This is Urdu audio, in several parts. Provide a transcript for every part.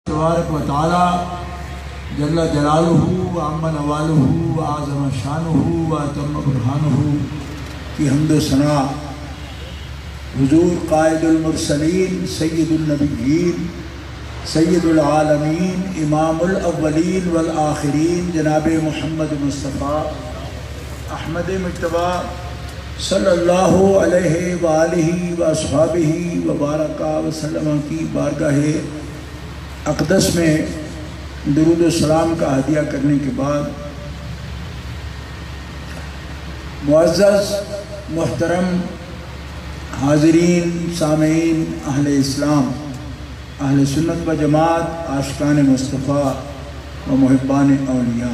تبارک و تعالی جل جلالہ و عم نوالہ و اعظم شانہ و اتم برہانہ کی حمد و ثنا حضور قائد المرسلین سید النبیین سید العالمین امام الاولین والآخرین جناب محمد مصطفیٰ احمد مجتبیٰ صلی اللہ علیہ وآلہ واصحابہ وبارک وسلم کی بارگاہ اقدس میں درود و سلام کا ہدیہ کرنے کے بعد معزز محترم حاضرین سامعین اہل اسلام اہل سنت و جماعت عاشقان مصطفیٰ و محبان اولیاء،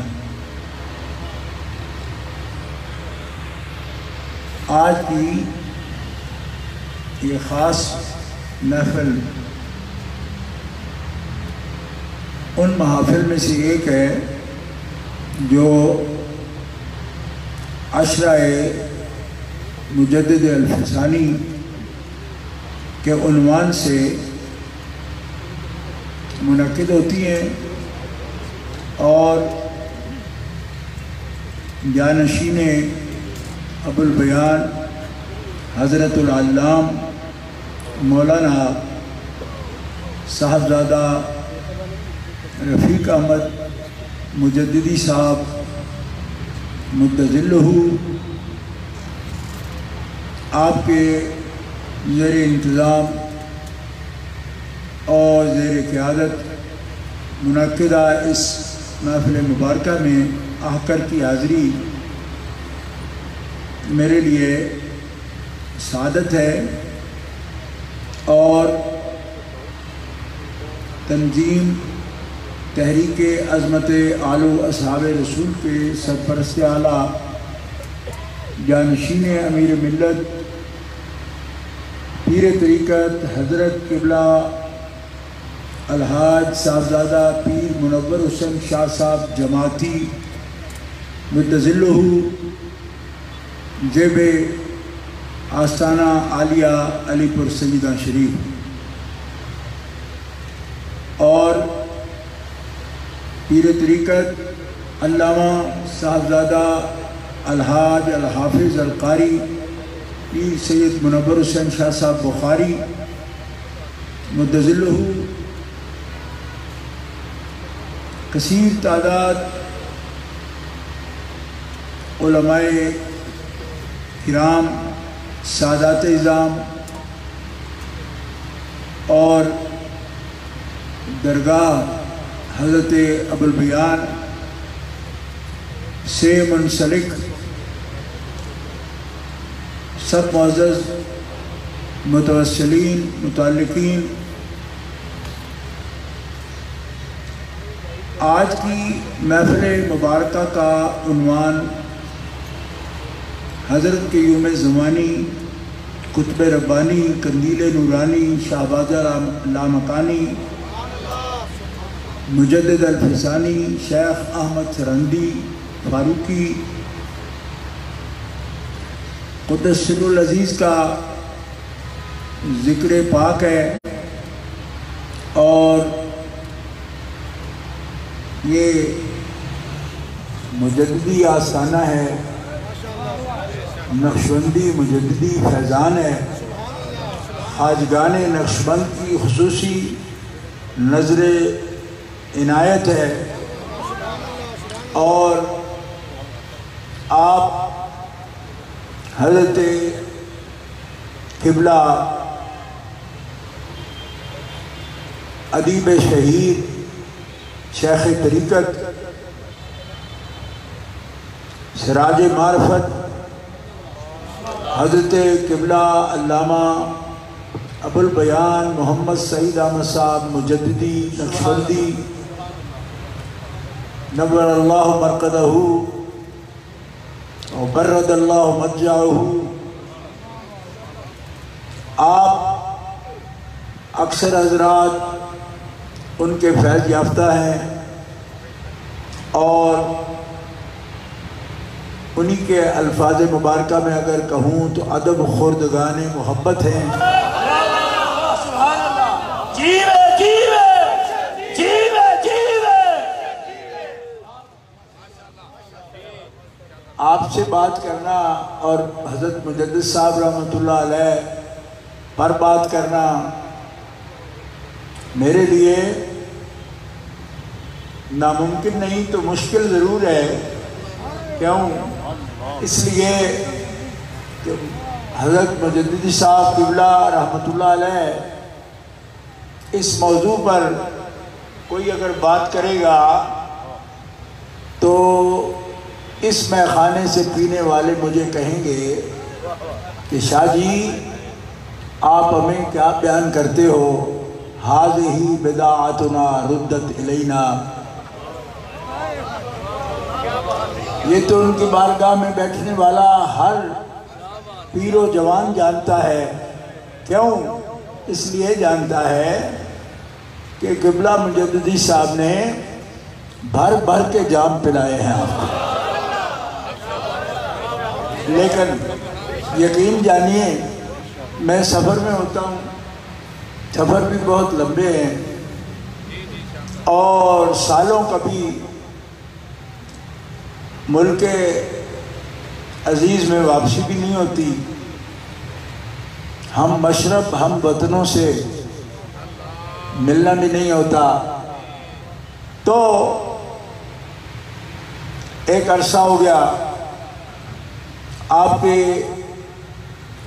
آج کی یہ خاص محفل ان محافل میں سے ایک ہے جو عشرہ مجدد الفسانی کے عنوان سے منعقد ہوتی ہیں اور جانشین ابو البیان حضرت العلام مولانا صاحبزادہ رفیق احمد مجددی صاحب مدظلہ آپ کے زیر انتظام اور زیر قیادت منعقدہ اس محفل مبارکہ میں آ کر کی حاضری میرے لیے سعادت ہے اور تنظیم تحریک عظمت آل و اصحاب رسول کے سرپرست اعلیٰ جانشین امیر ملت پیر طریقت حضرت قبلہ الحاج صاحبزادہ پیر منور حسین شاہ صاحب جماعتی مدظلہ زیب آستانہ عالیہ علی پور سیدہ شریف، اور پیر طریقت علامہ صاحبزادہ الحاج الحافظ القاری پیر سید منور حسین شاہ صاحب بخاری مدظلہ، کثیر تعداد علماء کرام، سادات اعظام اور درگاہ حضرت ابو البیان سے منسلک سب معزز متوسلین متعلقین، آج کی محفل مبارکہ کا عنوان حضرت قیوم زمانی قطب ربانی قندیل نورانی شہبازہ لامکانی مجدد الفسانی شیخ احمد سرندی فاروقی قدس سر العزیز کا ذکر پاک ہے، اور یہ مجددی آستانہ ہے، نقشبندی مجددی فیضان ہے، خواجگان نقشبند کی خصوصی نظر عنایت ہے، اور آپ حضرت قبلہ ادیب شہید شیخ طریقت سراج معرفت حضرت قبلہ علامہ ابو البیان محمد سعید احمد صاحب مجددی نقشبندی نور اللہ مرقدہ وبرد اللہ مضجعہ، آپ اکثر حضرات ان کے فیض یافتہ ہیں اور انہی کے الفاظ مبارکہ میں اگر کہوں تو ادب خوردگان محبت ہیں. جیوے جیوے آپ سے بات کرنا اور حضرت مجدد صاحب رحمۃ اللہ علیہ پر بات کرنا میرے لیے ناممکن نہیں تو مشکل ضرور ہے. کیوں؟ اس لیے کہ حضرت مجددی صاحب قبلہ رحمۃ اللہ علیہ اس موضوع پر کوئی اگر بات کرے گا تو اس مے خانے سے پینے والے مجھے کہیں گے کہ شاہ جی آپ ہمیں کیا بیان کرتے ہو، ہذہ بداعتنا ردت الینا. یہ تو ان کی بارگاہ میں بیٹھنے والا ہر پیر و جوان جانتا ہے. کیوں؟ اس لیے جانتا ہے کہ قبلہ مجددی صاحب نے بھر بھر کے جام پلائے ہیں آپ کو. لیکن یقین جانیے میں سفر میں ہوتا ہوں، سفر بھی بہت لمبے ہیں اور سالوں کبھی ملک عزیز میں واپسی بھی نہیں ہوتی. ہم مشرب ہم وطنوں سے ملنا بھی نہیں ہوتا. تو ایک عرصہ ہو گیا آپ کے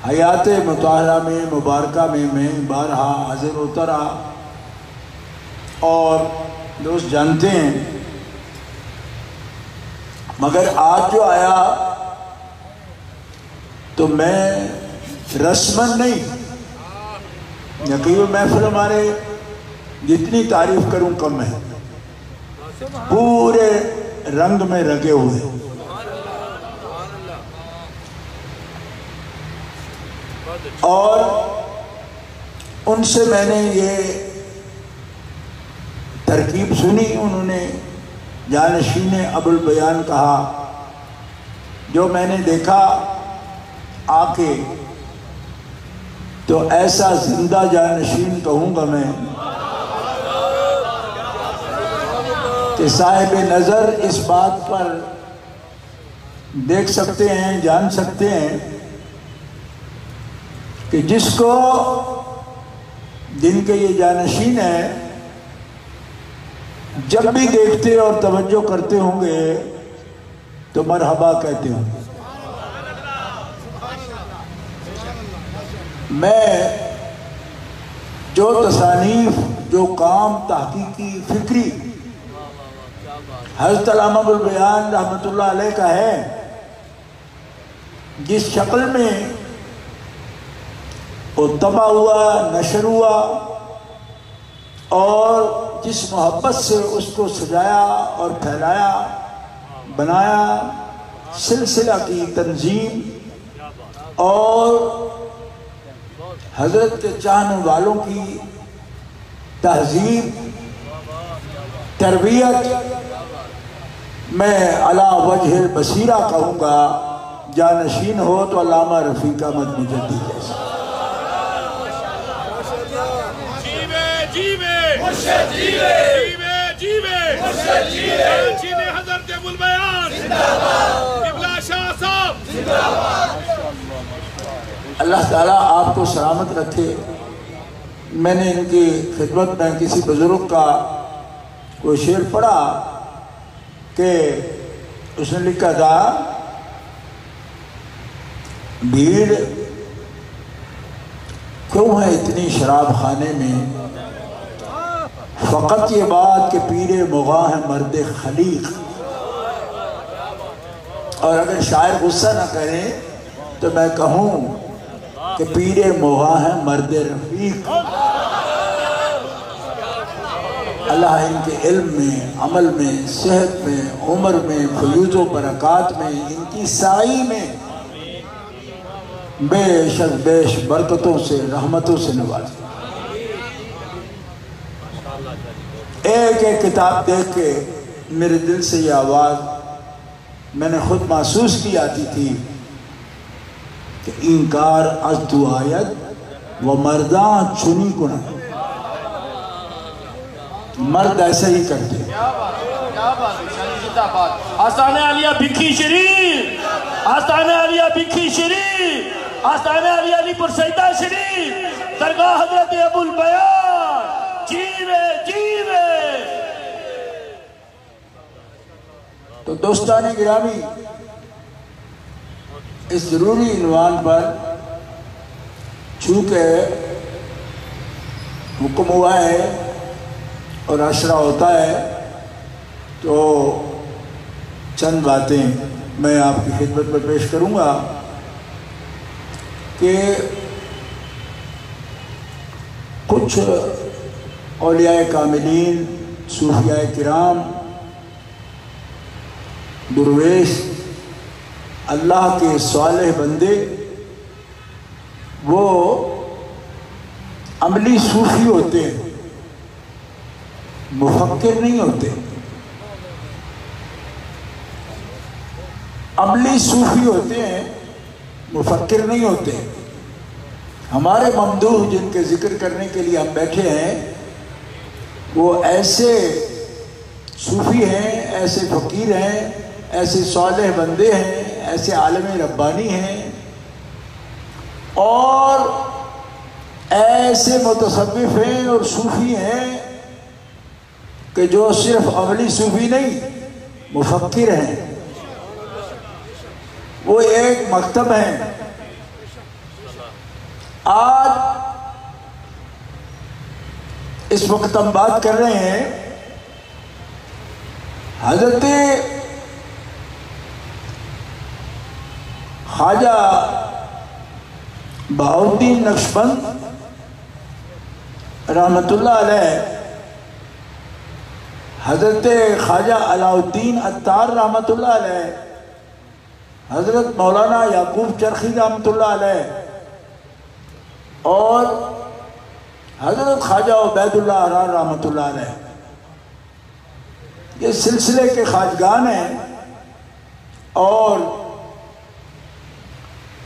حیات مطہرہ میں مبارکہ میں بارہا حاضر ہوتا رہا اور دوست جانتے ہیں. مگر آج جو آیا تو میں رسمن نہیں، یقین محفل ہمارے جتنی تعریف کروں کم ہے، پورے رنگ میں رنگے ہوئے. اور ان سے میں نے یہ ترکیب سنی، انہوں نے جانشین ابوالبیان کہا. جو میں نے دیکھا آ کے تو ایسا زندہ جانشین کہوں گا میں کہ صاحب نظر اس بات پر دیکھ سکتے ہیں، جان سکتے ہیں کہ جس کو جن کے یہ جانشین ہے جب بھی دیکھتے اور توجہ کرتے ہوں گے تو مرحبا کہتے ہوں گے. میں جو تصانیف، جو کام تحقیقی فکری حضرت علامہ ابوالبیان رحمۃ اللہ علیہ کا ہے، جس شکل میں وہ طبع ہوا، نشر ہوا اور جس محبت سے اس کو سجایا اور پھیلایا، بنایا، سلسلہ کی تنظیم اور حضرت کے چاہنے والوں کی تہذیب، تربیت، میں علی وجہ البصیرہ کہوں گا. جانشین ہو تو علامہ رفیق احمد مجددی جیسا. حضرت ابوالبیان قبلہ شاہ صاحب. اللہ تعالیٰ آپ کو سلامت رکھے. میں نے ان کی خدمت میں کسی بزرگ کا کوئی شعر پڑھا کہ اس نے لکھا تھا، بھیڑ کیوں ہے اتنی شراب خانے میں، فقط یہ بات کہ پیر مغاں ہے مرد خلیق. اور اگر شاعر غصہ نہ کریں تو میں کہوں کہ پیر مغاں ہے مرد رفیق. اللہ ان کے علم میں، عمل میں، صحت میں، عمر میں، فیوض و برکات میں، ان کی سائی میں بیش از بیش برکتوں سے، رحمتوں سے نوازے. ایک ایک کتاب دیکھ کے میرے دل سے یہ آواز میں نے خود محسوس کی آتی تھی کہ انکار از تو آید و مردان چنی کنا. مرد ایسے ہی کرتے. کیا بات ہے، آستانہ عالیہ بھکھی شریف. آستانہ علیہ بکھی شریف، آستانہ علیہ علی پر سیدہ شریف، درگاہ حضرت ابو البیان، جیوے جیوے۔ تو دوستان گرامی، اس ضروری عنوان پر چونکہ حکم ہوا ہے اور عشرہ ہوتا ہے تو چند باتیں میں آپ کی خدمت میں پیش کروں گا کہ کچھ اولیاء کاملین، صوفیاء کرام، درویش، اللہ کے صالح بندے، وہ عملی صوفی ہوتے ہیں، مفکر نہیں ہوتے۔ عملی صوفی ہوتے ہیں، مفکر نہیں ہوتے۔ ہمارے ممدوح جن کے ذکر کرنے کے لیے ہم بیٹھے ہیں وہ ایسے صوفی ہیں، ایسے فقیر ہیں، ایسے صالح بندے ہیں، ایسے عالم ربانی ہیں اور ایسے متصوف ہیں اور صوفی ہیں کہ جو صرف عملی صوفی نہیں، مفکر ہیں۔ وہ ایک مکتب ہیں۔ آج اس وقت ہم بات کر رہے ہیں حضرت خواجہ بہاؤالدین نقشبند رحمت اللہ علیہ، حضرت خواجہ علاء الدین عطار رحمت اللہ علیہ، حضرت مولانا یعقوب چرخی رحمت اللہ علیہ اور حضرت خواجہ عبید اللہ احرار رحمت اللہ علیہ، یہ سلسلے کے خواجگان ہیں اور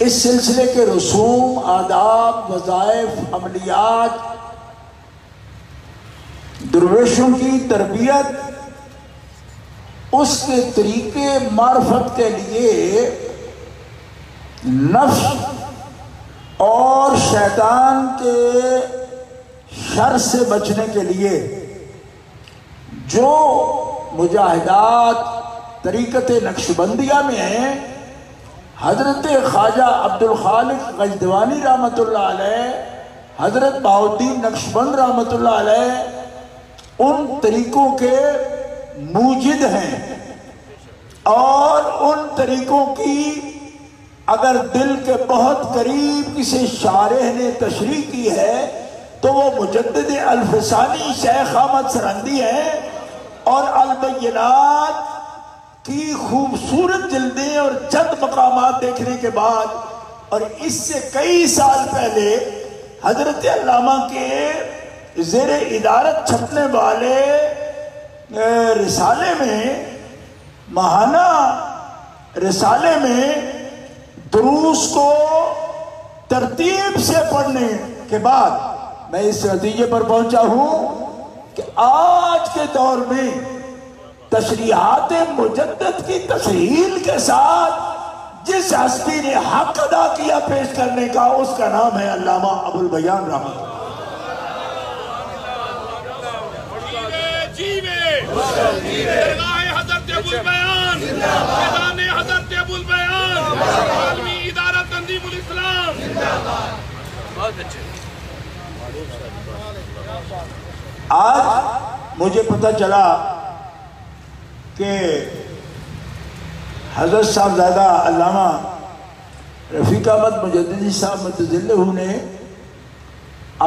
اس سلسلے کے رسوم، آداب، وظائف، عملیات، درویشوں کی تربیت، اس کے طریقے معرفت کے لیے نفس اور شیطان کے شر سے بچنے کے لیے جو مجاہدات طریقت نقشبندیہ میں ہیں، حضرت خواجہ عبد الخالق غجدوانی رحمت اللہ علیہ، حضرت بہاؤالدین نقشبند رحمت اللہ علیہ ان طریقوں کے موجد ہیں اور ان طریقوں کی اگر دل کے بہت قریب کسی شارح نے تشریح کی ہے تو وہ مجدد الفسانی شیخ احمد سرہندی ہیں، اور البینات کی خوبصورت جلدیں اور چند مقامات دیکھنے کے بعد اور اس سے کئی سال پہلے حضرت علامہ کے زیر ادارت چھپنے والے رسالے میں، ماہانہ رسالے میں دروس کو ترتیب سے پڑھنے کے بعد میں اس نتیجے پر پہنچا ہوں کہ آج کے دور میں تشریحات مجدد کی تسہیل کے ساتھ جس ہستی نے حق ادا کیا پیش کرنے کا، اس کا نام ہے علامہ ابو البیان رحمۃ اللہ۔ درگاہ حضرت ابو البیان، میدان حضرت ابو البیان، عالمی ادارہ تنظیم الاسلام۔ آج مجھے پتہ چلا کہ حضرت صاحبزادہ علامہ رفیق احمد مجددی صاحب متظلہ نے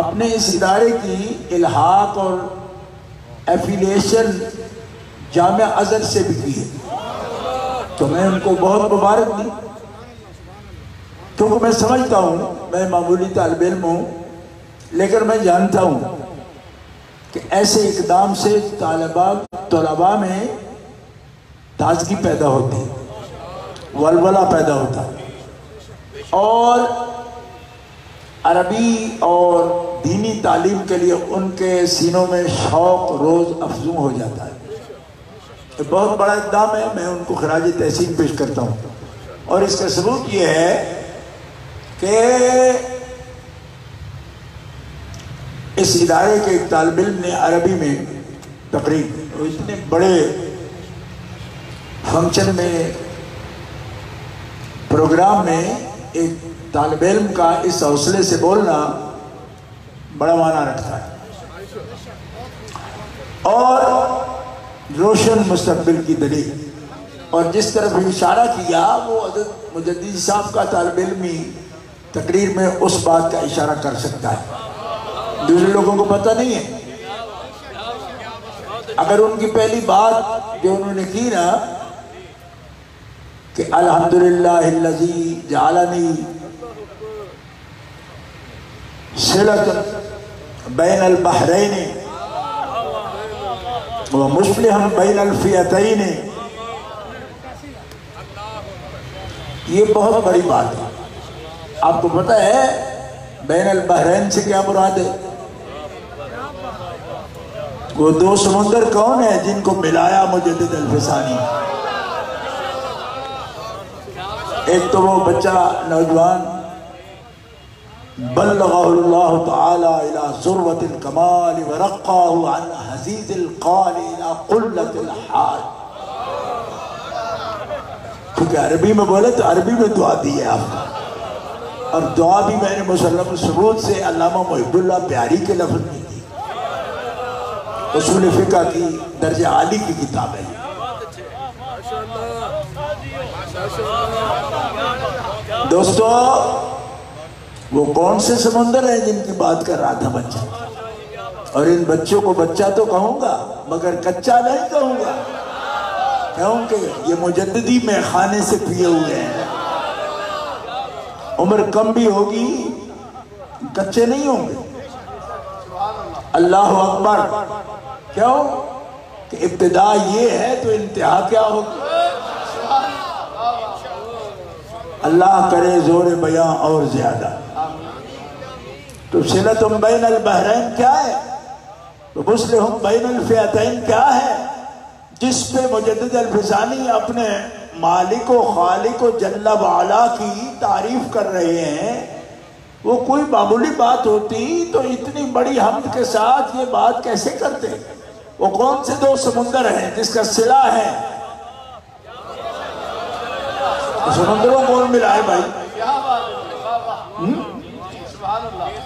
اپنے اس ادارے کی الحاق اور ایفیلیشن جامعہ ازہر سے بھی کی ہے، تو میں ان کو بہت مبارک دی، کیونکہ میں سمجھتا ہوں، میں معمولی طالب علم ہوں لیکن میں جانتا ہوں کہ ایسے اقدام سے طلباء میں تازگی پیدا ہوتی ہے، ولولہ پیدا ہوتا ہے اور عربی اور دینی تعلیم کے لیے ان کے سینوں میں شوق روز افزوں ہو جاتا ہے۔ یہ بہت بڑا اقدام ہے، میں ان کو خراج تحسین پیش کرتا ہوں اور اس کا ثبوت یہ ہے کہ اس ادارے کے ایک طالب علم نے عربی میں تقریر، اتنے بڑے فنکشن میں، پروگرام میں ایک طالب علم کا اس حوصلے سے بولنا بڑا معنی رکھتا ہے، اور روشن مستقبل کی دلیل۔ اور جس طرف اشارہ کیا وہ حضرت مجددی صاحب کا طالب علمی تقریر میں اس بات کا اشارہ کر سکتا ہے، دوسرے لوگوں کو پتہ نہیں ہے۔ اگر ان کی پہلی بات جو انہوں نے کی نا کہ الحمدللہ الذی جعلنی صلۃ بین البحرین ومصلحا بین الفئتین، یہ بہت بڑی بات ہے۔ آپ کو پتہ ہے بین البحرین سے کیا مراد ہے؟ وہ دو سمندر کون ہیں جن کو ملایا مجدد الفسانی؟ ایک تو وہ بچہ نوجوان بلغہ اللہ تعالی الى ذروۃ الکمال ورقاہ عن حزیز القال الى قلت الحال۔ کیونکہ عربی میں بولے تو عربی میں دعا دی ہے آپ کو، اور دعا بھی میں نے مسلم ثبوت سے علامہ محب اللہ پیاری کے لفظ میں دی، اصول فقہ کی درجہ عالی کی کتاب ہے۔ دوستو وہ کون سے سمندر ہیں جن کی بات کر رہا تھا بچہ؟ اور ان بچوں کو بچہ تو کہوں گا مگر کچا نہیں کہوں گا، کہوں کہ یہ مجددی میں خانے سے پیے ہوئے ہیں، عمر کم بھی ہوگی کچے نہیں ہوں گے۔ اللہ اکبر، کیوں کہ ابتدا یہ ہے تو انتہا کیا ہوگی؟ اللہ کرے زور بیاں اور زیادہ۔ تو صلۃ بین البحرین کیا ہے؟ تو مصلح بین الفئتین کیا ہے؟ جس پہ مجدد الفسانی اپنے مالک و خالق و جل وعلا کی تعریف کر رہے ہیں، وہ کوئی معمولی بات ہوتی تو اتنی بڑی حمد کے ساتھ یہ بات کیسے کرتے؟ وہ کون سے دو سمندر ہیں جس کا صلہ ہے؟ سمندروں کون ملا ہے بھائی؟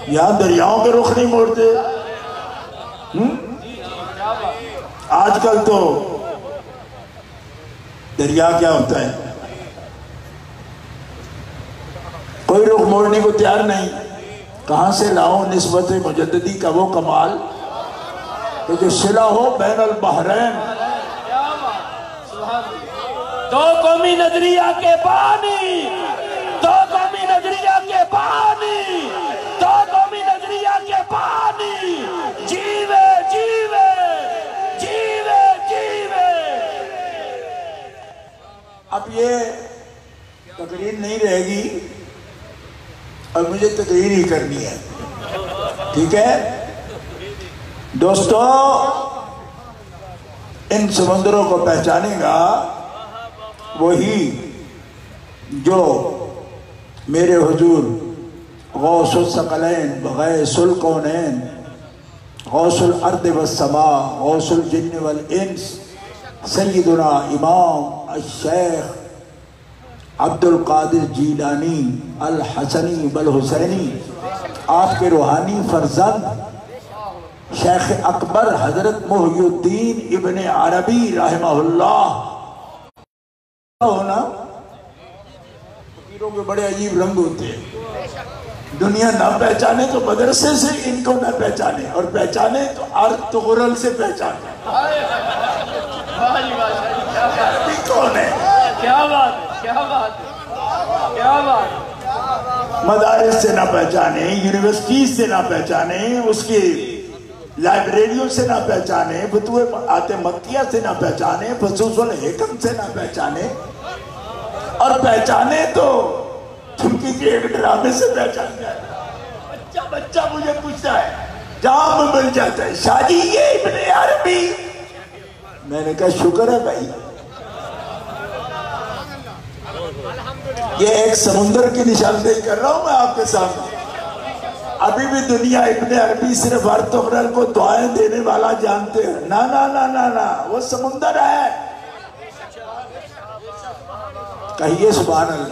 یہاں دریاؤں کے رخ نہیں موڑتے۔ آج کل تو دریا کیا ہوتا ہے، کوئی رخ موڑنے کو تیار نہیں۔ کہاں سے لاؤں نسبت مجددی کا وہ کمال کہ جو صلہ ہو بین البحرین، دو قومی نظریہ کے بانی، دو قومی نظریہ کے بانی، دو قومی نظریہ کے بانی، جیوے جیوے جیوے جیوے۔ اب یہ تقریر نہیں رہے گی اور مجھے تقریر ہی کرنی ہے، ٹھیک ہے دوستو؟ ان سمندروں کو پہچانے گا وہی جو میرے حضور غوث الثقلین وغیث الکونین، غوث الارض والسماء، غوث الجن والانس، سیدنا امام الشیخ عبد القادر جیلانی الحسنی والحسینی، آپ کے روحانی فرزند شیخ اکبر حضرت محی الدین ابن عربی رحمہ اللہ ہونا۔ فقیروں کے بڑے عجیب رنگ ہوتے ہیں، دنیا نہ پہچانے تو مدرسے سے ان کو نہ پہچانے، اور پہچانے تو ارد تغرل سے پہچانے۔ عربی کون ہے؟ کیا بات، کیا بات، کیا بات۔ مدارس سے نہ پہچانے، یونیورسٹیز سے نہ پہچانے، اس کی لائبریریوں سے نہ پہچانے، فتوے آتے مکیہ سے نہ پہچانے، فصوص الحکم سے نہ پہچانے، اور پہچانے تو تھمکی کے ایک ڈرامے سے پہچان جائے۔ بچہ مجھے پوچھتا ہے، جہاں میں مل جاتا ہے، شاہ جی یہ ابن عربی۔ میں نے کہا شکر ہے بھائی، یہ ایک سمندر کی نشاندہی کر رہا ہوں میں آپ کے سامنے. ابھی بھی دنیا ابن عربی صرف ارطغرل کو دعائیں دینے والا جانتے ہیں. نا نا نا نا نا، وہ سمندر ہے. کہیے سبحان اللہ.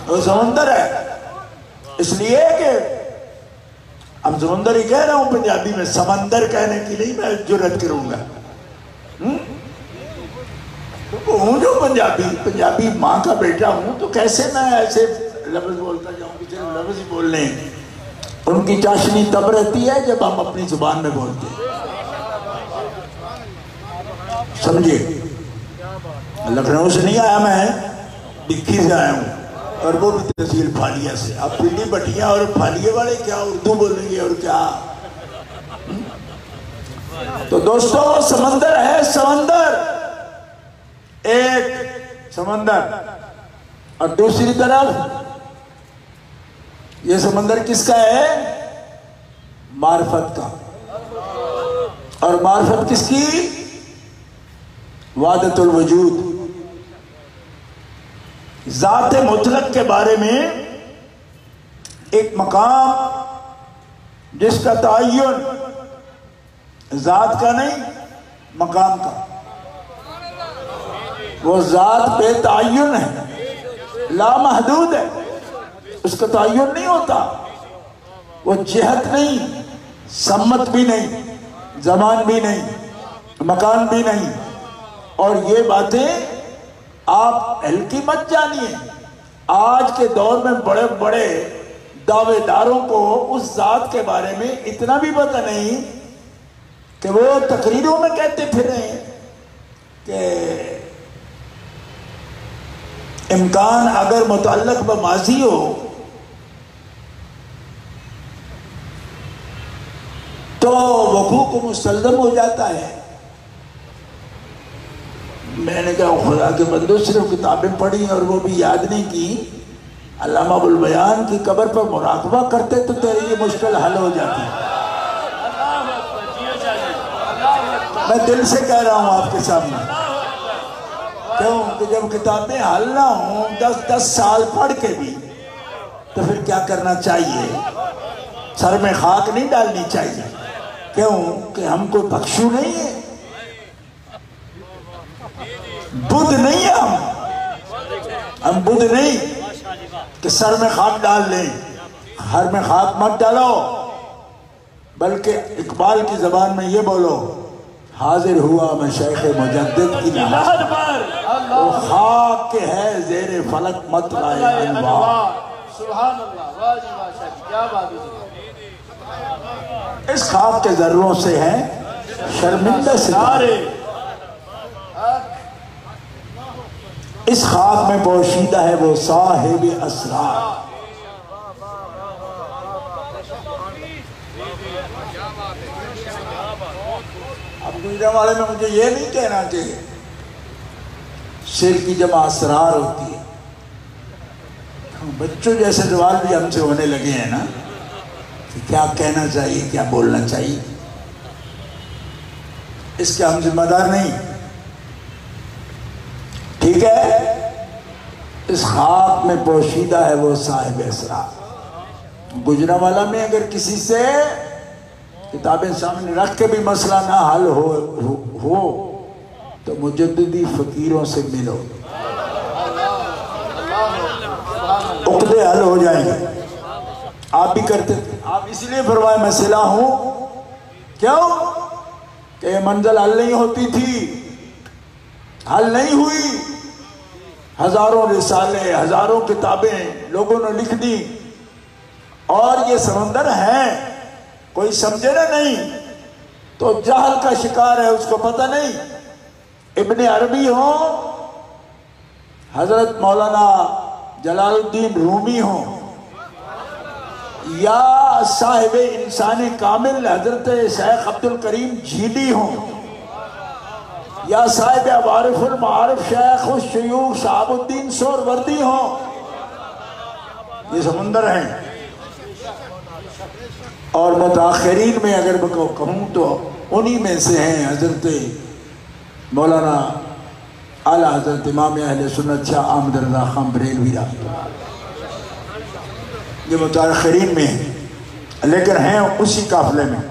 وہ سمندر ہے. اس لیے کہ اب سمندر ہی کہہ رہا ہوں پنجابی میں، سمندر کہنے کی نہیں میں جرات کروں گا. ہوں جو پنجابی ماں کا بیٹا ہوں، تو کیسے میں ایسے لفظ بولتا جاؤں کہ صرف لفظ ہی بولنے. ان کی چاشنی تب رہتی ہے جب ہم اپنی زبان میں بولتے ہیں. سمجھے؟ لکھنؤ سے نہیں آیا میں، ڈکھی سے آیا ہوں، اور وہ بھی تحصیل پھالیہ سے. اب پنڈی بٹھیا اور پھالیے والے کیا اردو بولیں گے اور کیا. تو دوستو سمندر ہے، سمندر ایک سمندر، اور دوسری طرف یہ سمندر کس کا ہے؟ معرفت کا. اور معرفت کس کی؟ وحدت الوجود. ذات مطلق کے بارے میں ایک مقام جس کا تعین ذات کا نہیں، مقام کا. وہ ذات بے تعین ہے، لامحدود ہے، اس کا تعین نہیں ہوتا. وہ جہت نہیں، سمت بھی نہیں، زمان بھی نہیں، مکان بھی نہیں. اور یہ باتیں آپ ہلکی مت جانیے. آج کے دور میں بڑے بڑے دعوے داروں کو اس ذات کے بارے میں اتنا بھی پتہ نہیں کہ وہ تقریروں میں کہتے پھریں کہ امکان اگر متعلق بماضی ہو تو وقوع کو مستلزم ہو جاتا ہے. میں نے کہا خدا کے بندو، صرف کتابیں پڑھی اور وہ بھی یاد نہیں کی. علامہ ابوالبیان کی قبر پر مراقبہ کرتے تو تیری یہ مشکل حل ہو جاتی. میں دل سے کہہ رہا ہوں آپ کے سامنے. کیوں کہ جب کتابیں حل نہ ہوں 10 سال پڑھ کے بھی، تو پھر کیا کرنا چاہیے؟ سر میں خاک نہیں ڈالنی چاہیے. کیوں کہ ہم کوئی بخشو نہیں ہے، بدھ نہیں ہے. ہم بدھ نہیں کہ سر میں خاک ڈال لیں. ہر میں خاک مت ڈالو، بلکہ اقبال کی زبان میں یہ بولو، حاضر ہوا میں شیخ مجدد کی لحد پر، وہ خاک کے ہے زیر فلک مت لائے انوار. سبحان اللہ، واہ جی واہ شاہ جی، کیا بات ہے. اس خاک کے ذروں سے ہیں شرمندہ ستارے، اس خاک میں پوشیدہ ہے وہ صاحب اسرار. اب گجرا والے میں مجھے یہ نہیں کہنا کہ شعر کی جمع اسرار ہوتی ہے. بچوں جیسے سوال بھی ہم سے ہونے لگے ہیں نا کہ کیا کہنا چاہیے، کیا بولنا چاہیے. اس کے ہم ذمہ دار نہیں. ٹھیک ہے، اس خاک میں پوشیدہ ہے وہ صاحب اسرار. گجرانوالہ میں اگر کسی سے کتابیں سامنے رکھ کے بھی مسئلہ نہ حل ہو تو مجددی فقیروں سے ملو، عقدے حل ہو جائیں گے. آپ بھی کرتے تھے. آپ اس لیے فرمائے میں صلح ہوں. کیوں کہ یہ منزل حل نہیں ہوتی تھی، حل نہیں ہوئی. ہزاروں رسالے، ہزاروں کتابیں لوگوں نے لکھ دی، اور یہ سمندر ہیں. کوئی سمجھے نہ نہیں تو جہل کا شکار ہے، اس کو پتہ نہیں. ابن عربی ہوں، حضرت مولانا جلال الدین رومی ہوں، یا صاحب انسان کامل حضرت شیخ عبد الکریم جھیلی ہوں، یا صاحب عوارف المعارف شیخ الشیوخ شہاب الدین سہروردی ہوں. یہ سمندر ہیں. اور متاخرین میں اگر میں کہوں تو انہی میں سے ہیں حضرت مولانا اعلیٰ حضرت امام اہل سنت شاہ احمد رضا خان بریلوی رحمۃ اللہ علیہ، یہ متاخرین میں ہیں لیکن ہیں اسی قافلے میں،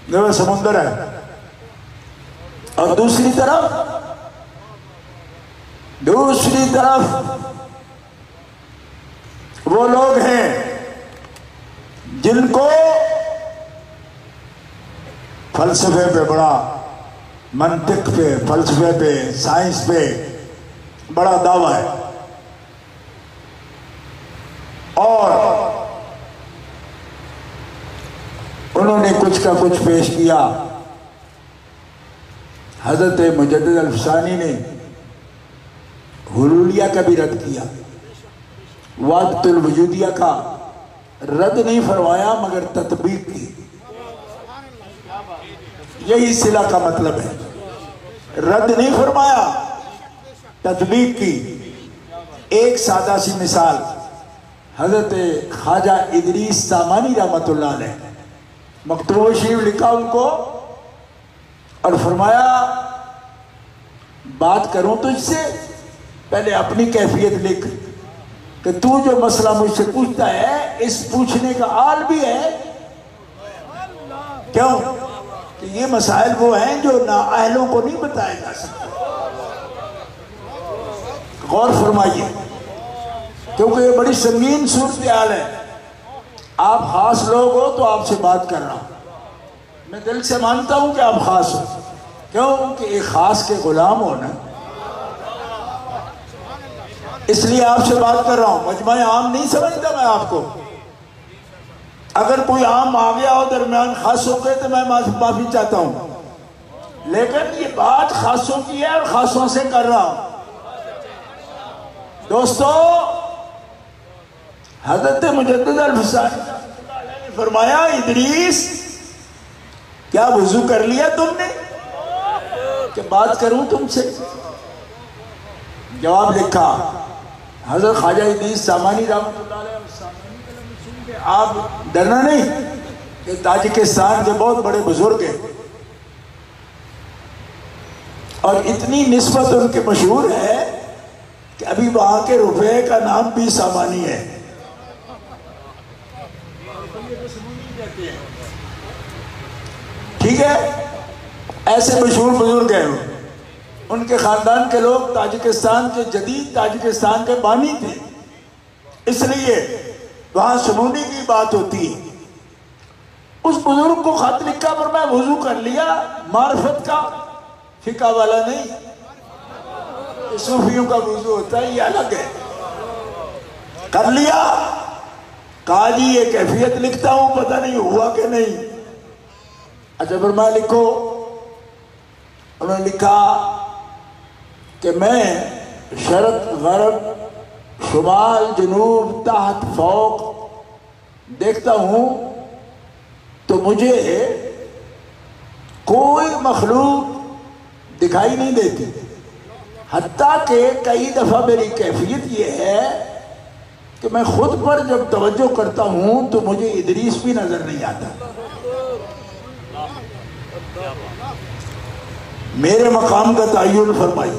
جو سمندر ہے۔ اور دوسری طرف وہ لوگ ہیں جن کو فلسفے پہ بڑا، منطق پہ، فلسفے پہ، سائنس پہ بڑا دعویٰ ہے، اور انہوں نے کچھ کا کچھ پیش کیا۔ حضرت مجدد الفسانی نے حلولیہ کا بھی رد کیا، وحدت الوجودیہ کا رد نہیں فرمایا مگر تطبیق کی۔ یہی صلہ کا مطلب ہے، رد نہیں فرمایا، تطبیق کی۔ ایک سادہ سی مثال، حضرت خواجہ ادریس سامانی رحمۃ اللہ علیہ، مکتوب شریف لکھا ان کو اور فرمایا بات کروں تجھ سے پہلے اپنی کیفیت لکھ کہ تو جو مسئلہ مجھ سے پوچھتا ہے اس پوچھنے کا حال بھی ہے، کیوں کہ یہ مسائل وہ ہیں جو نااہلوں کو نہیں بتائے جا سکتے۔ غور فرمائیے، کیونکہ یہ بڑی سنگین صورتحال ہے۔ آپ خاص لوگ ہو تو آپ سے بات کر رہا ہوں، میں دل سے مانتا ہوں کہ آپ خاص ہو، کیوں کہ ایک خاص کے غلام ہو نا، اس لیے آپ سے بات کر رہا ہوں۔ مجمع عام نہیں سمجھتا میں آپ کو، اگر کوئی عام آ گیا ہو درمیان خاصوں کے تو میں معافی چاہتا ہوں، لیکن یہ بات خاصوں کی ہے اور خاصوں سے کر رہا ہوں۔ دوستو، حضرت مجدد الفسانی نے فرمایا ادریس کیا وضو کر لیا تم نے کہ بات کروں تم سے؟ جواب لکھا حضرت خواجہ ادریس سامانی رحمۃ اللہ علیہ، آپ ڈرنا نہیں کہ تاجکستان کے بہت بڑے بزرگ ہیں اور اتنی نسبت ان کے مشہور ہے کہ ابھی وہاں کے روپے کا نام بھی سامانی ہے۔ ٹھیک ہے، ایسے مشہور بزرگ ہیں، ان کے خاندان کے لوگ تاجکستان کے جدید تاجکستان کے بانی تھے، اس لیے وہاں سمونی کی بات ہوتی ہے۔ اس بزرگ کو خط لکھا پر میں وضو کر لیا، معرفت کا، فقہ والا نہیں، صوفیوں کا وضو ہوتا ہے، یہ الگ ہے۔ کر لیا، کہا جی یہ کیفیت لکھتا ہوں، پتہ نہیں ہوا کہ نہیں۔ اچھا فرمایا لکھو۔ انہوں نے لکھا کہ میں شرق غرب شمال جنوب تحت فوق دیکھتا ہوں تو مجھے کوئی مخلوق دکھائی نہیں دیتی، حتیٰ کہ کئی دفعہ میری کیفیت یہ ہے کہ میں خود پر جب توجہ کرتا ہوں تو مجھے ادریس بھی نظر نہیں آتا۔ میرے مقام کا تعین فرمائی۔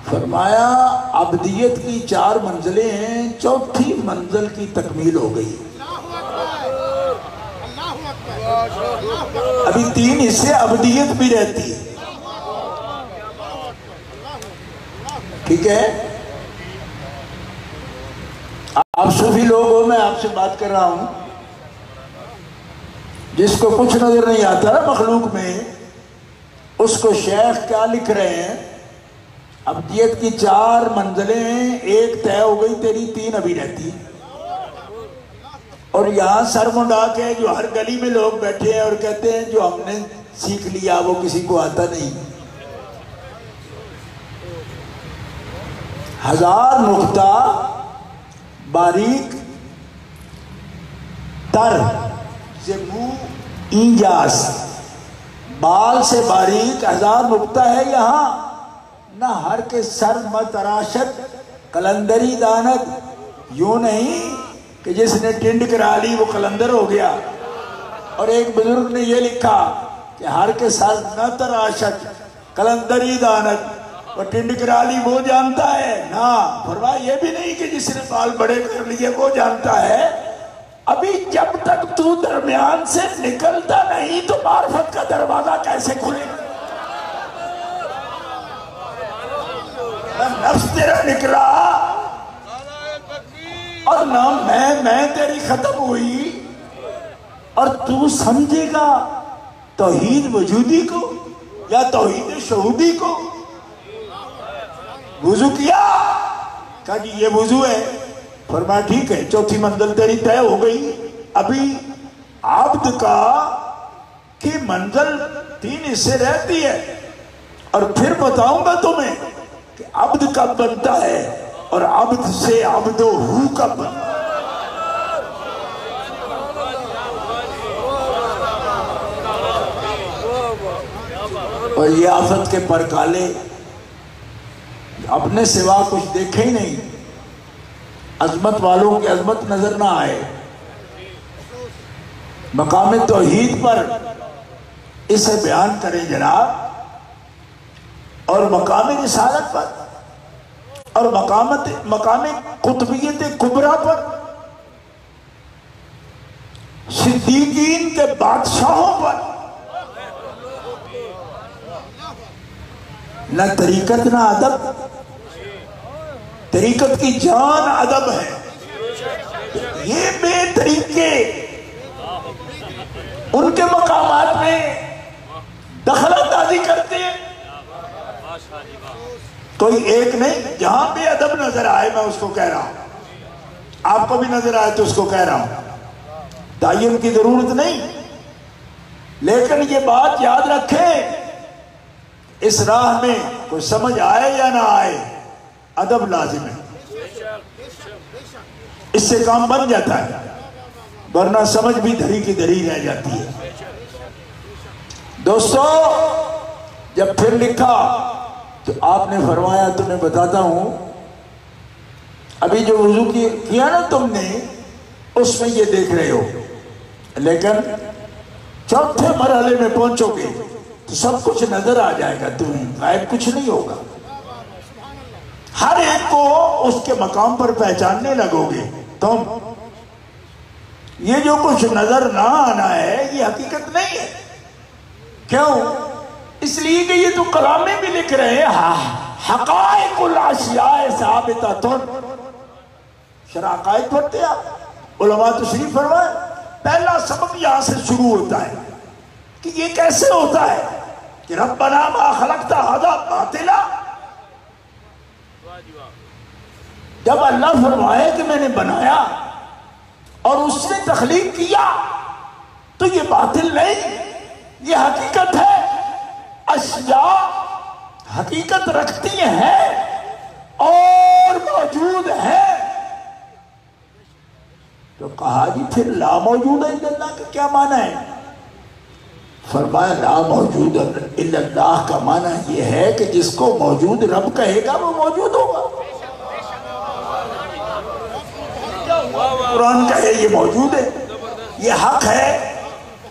فرمایا عبدیت کی 4 منزلیں ہیں، 4تھی منزل کی تکمیل ہو گئی، ابھی 3 حصے عبدیت بھی رہتی ہے۔ ٹھیک ہے، آپ صوفی لوگ ہو، میں آپ سے بات کر رہا ہوں، جس کو کچھ نظر نہیں آتا نا مخلوق میں، اس کو شیخ کیا لکھ رہے ہیں؟ عبدیت کی 4 منزلیں ہیں، 1 طے ہو گئی تیری، 3 ابھی رہتی۔ اور یہاں سر منڈا کے جو ہر گلی میں لوگ بیٹھے ہیں اور کہتے ہیں جو ہم نے سیکھ لیا وہ کسی کو آتا نہیں۔ 1000 نقطہ باریک تر سے منہ اینجاز، بال سے باریک 1000 نقطہ ہے یہاں، نہ ہر کے سر متراشت قلندری دانت، یوں نہیں کہ جس نے ٹنڈ کرا لی وہ قلندر ہو گیا۔ اور ایک بزرگ نے یہ لکھا کہ ہر کے سر نہ تراشت قلندری دانت، وہ ٹنڈکرالی وہ جانتا ہے نا، فرمایا یہ بھی نہیں کہ جس نے بال بڑے کر لیے وہ جانتا ہے، ابھی جب تک تو درمیان سے نکلتا نہیں تو معرفت کا دروازہ کیسے کھلے گا؟ نفس تیرا نکلا اور نہ میں تیری ختم ہوئی، اور تو سمجھے گا توحید وجودی کو یا توحید شہودی کو؟ وضو کیا، کہا جی یہ وضو ہے، فرمایا ٹھیک ہے چوتھی منزل تیری طے ہو گئی، ابھی عبد کا کی منزل 3 حصے رہتی ہے، اور پھر بتاؤں گا تمہیں کہ عبد کب بنتا ہے اور عبد سے عبدو ہو کب بنتا ہے۔ اور یہ آفت کے پرکالے اپنے سوا کچھ دیکھے ہی نہیں، عظمت والوں کی عظمت نظر نہ آئے، مقام توحید پر اسے بیان کریں جناب، اور مقام رسالت پر اور مقام قطبیت کبریٰ پر، صدیقین کے بادشاہوں پر، نہ طریقت نہ ادب، طریقت کی جان ادب ہے، یہ بے طریقے ان کے مقامات میں دخل اندازی کرتے ہیں۔ کوئی ایک نہیں، جہاں بے ادب نظر آئے میں اس کو کہہ رہا ہوں، آپ کو بھی نظر آئے تو اس کو کہہ رہا ہوں، تعین کی ضرورت نہیں، لیکن یہ بات یاد رکھیں، اس راہ میں کوئی سمجھ آئے یا نہ آئے ادب لازم ہے، اس سے کام بن جاتا ہے، ورنہ سمجھ بھی دھری کی دھری رہ جاتی ہے۔ دوستو جب پھر لکھا تو آپ نے فرمایا تمہیں بتاتا ہوں، ابھی جو وضو کیا نا تم نے اس میں یہ دیکھ رہے ہو، لیکن چوتھے مرحلے میں پہنچو گے تو سب کچھ نظر آ جائے گا، تمہیں غائب کچھ نہیں ہوگا، ہر ایک کو اس کے مقام پر پہچاننے لگو گے تم۔ یہ جو کچھ نظر نہ آنا ہے یہ حقیقت نہیں ہے، کیوں؟ اس لیے کہ یہ تو کلام میں بھی لکھ رہے ہیں حقائق الاشیاء ثابتۃ، شرح عقائد پڑھتے آپ، علماء تشریف فرمائے، پہلا سبق یہاں سے شروع ہوتا ہے کہ یہ کیسے ہوتا ہے کہ ربنا ما خلقت ھذا باطلا، جب اللہ فرمائے کہ میں نے بنایا اور اس نے تخلیق کیا تو یہ باطل نہیں، یہ حقیقت ہے، اشیاء حقیقت رکھتی ہیں اور موجود ہیں۔ تو کہا جی پھر لا موجود الا اللہ کا کیا معنی ہے؟ فرمایا لا موجود الا اللہ کا معنی یہ ہے کہ جس کو موجود رب کہے گا وہ موجود ہوگا، قرآن کہے یہ موجود ہے، یہ حق ہے،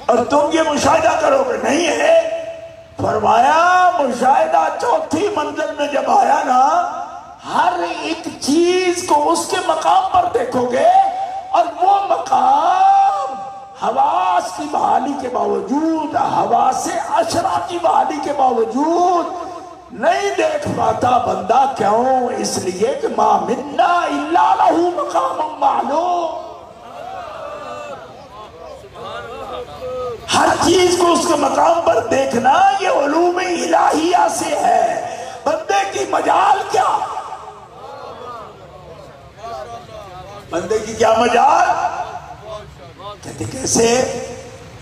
اور تم یہ مشاہدہ کرو کہ نہیں ہے، فرمایا مشاہدہ چوتھی منزل میں جب آیا نا، ہر ایک چیز کو اس کے مقام پر دیکھو گے، اور وہ مقام حواس کی بحالی کے باوجود، حواس عشرہ کی بحالی کے باوجود نہیں دیکھ پاتا بندہ، کیوں؟ اس لیے کہ ما منا الا لہ مقام معلوم، ہر چیز کو اس کے مقام پر دیکھنا یہ علوم الہیہ سے ہے، بندے کی مجال کیا؟ بندے کی کیا مجال؟ کہتے کیسے؟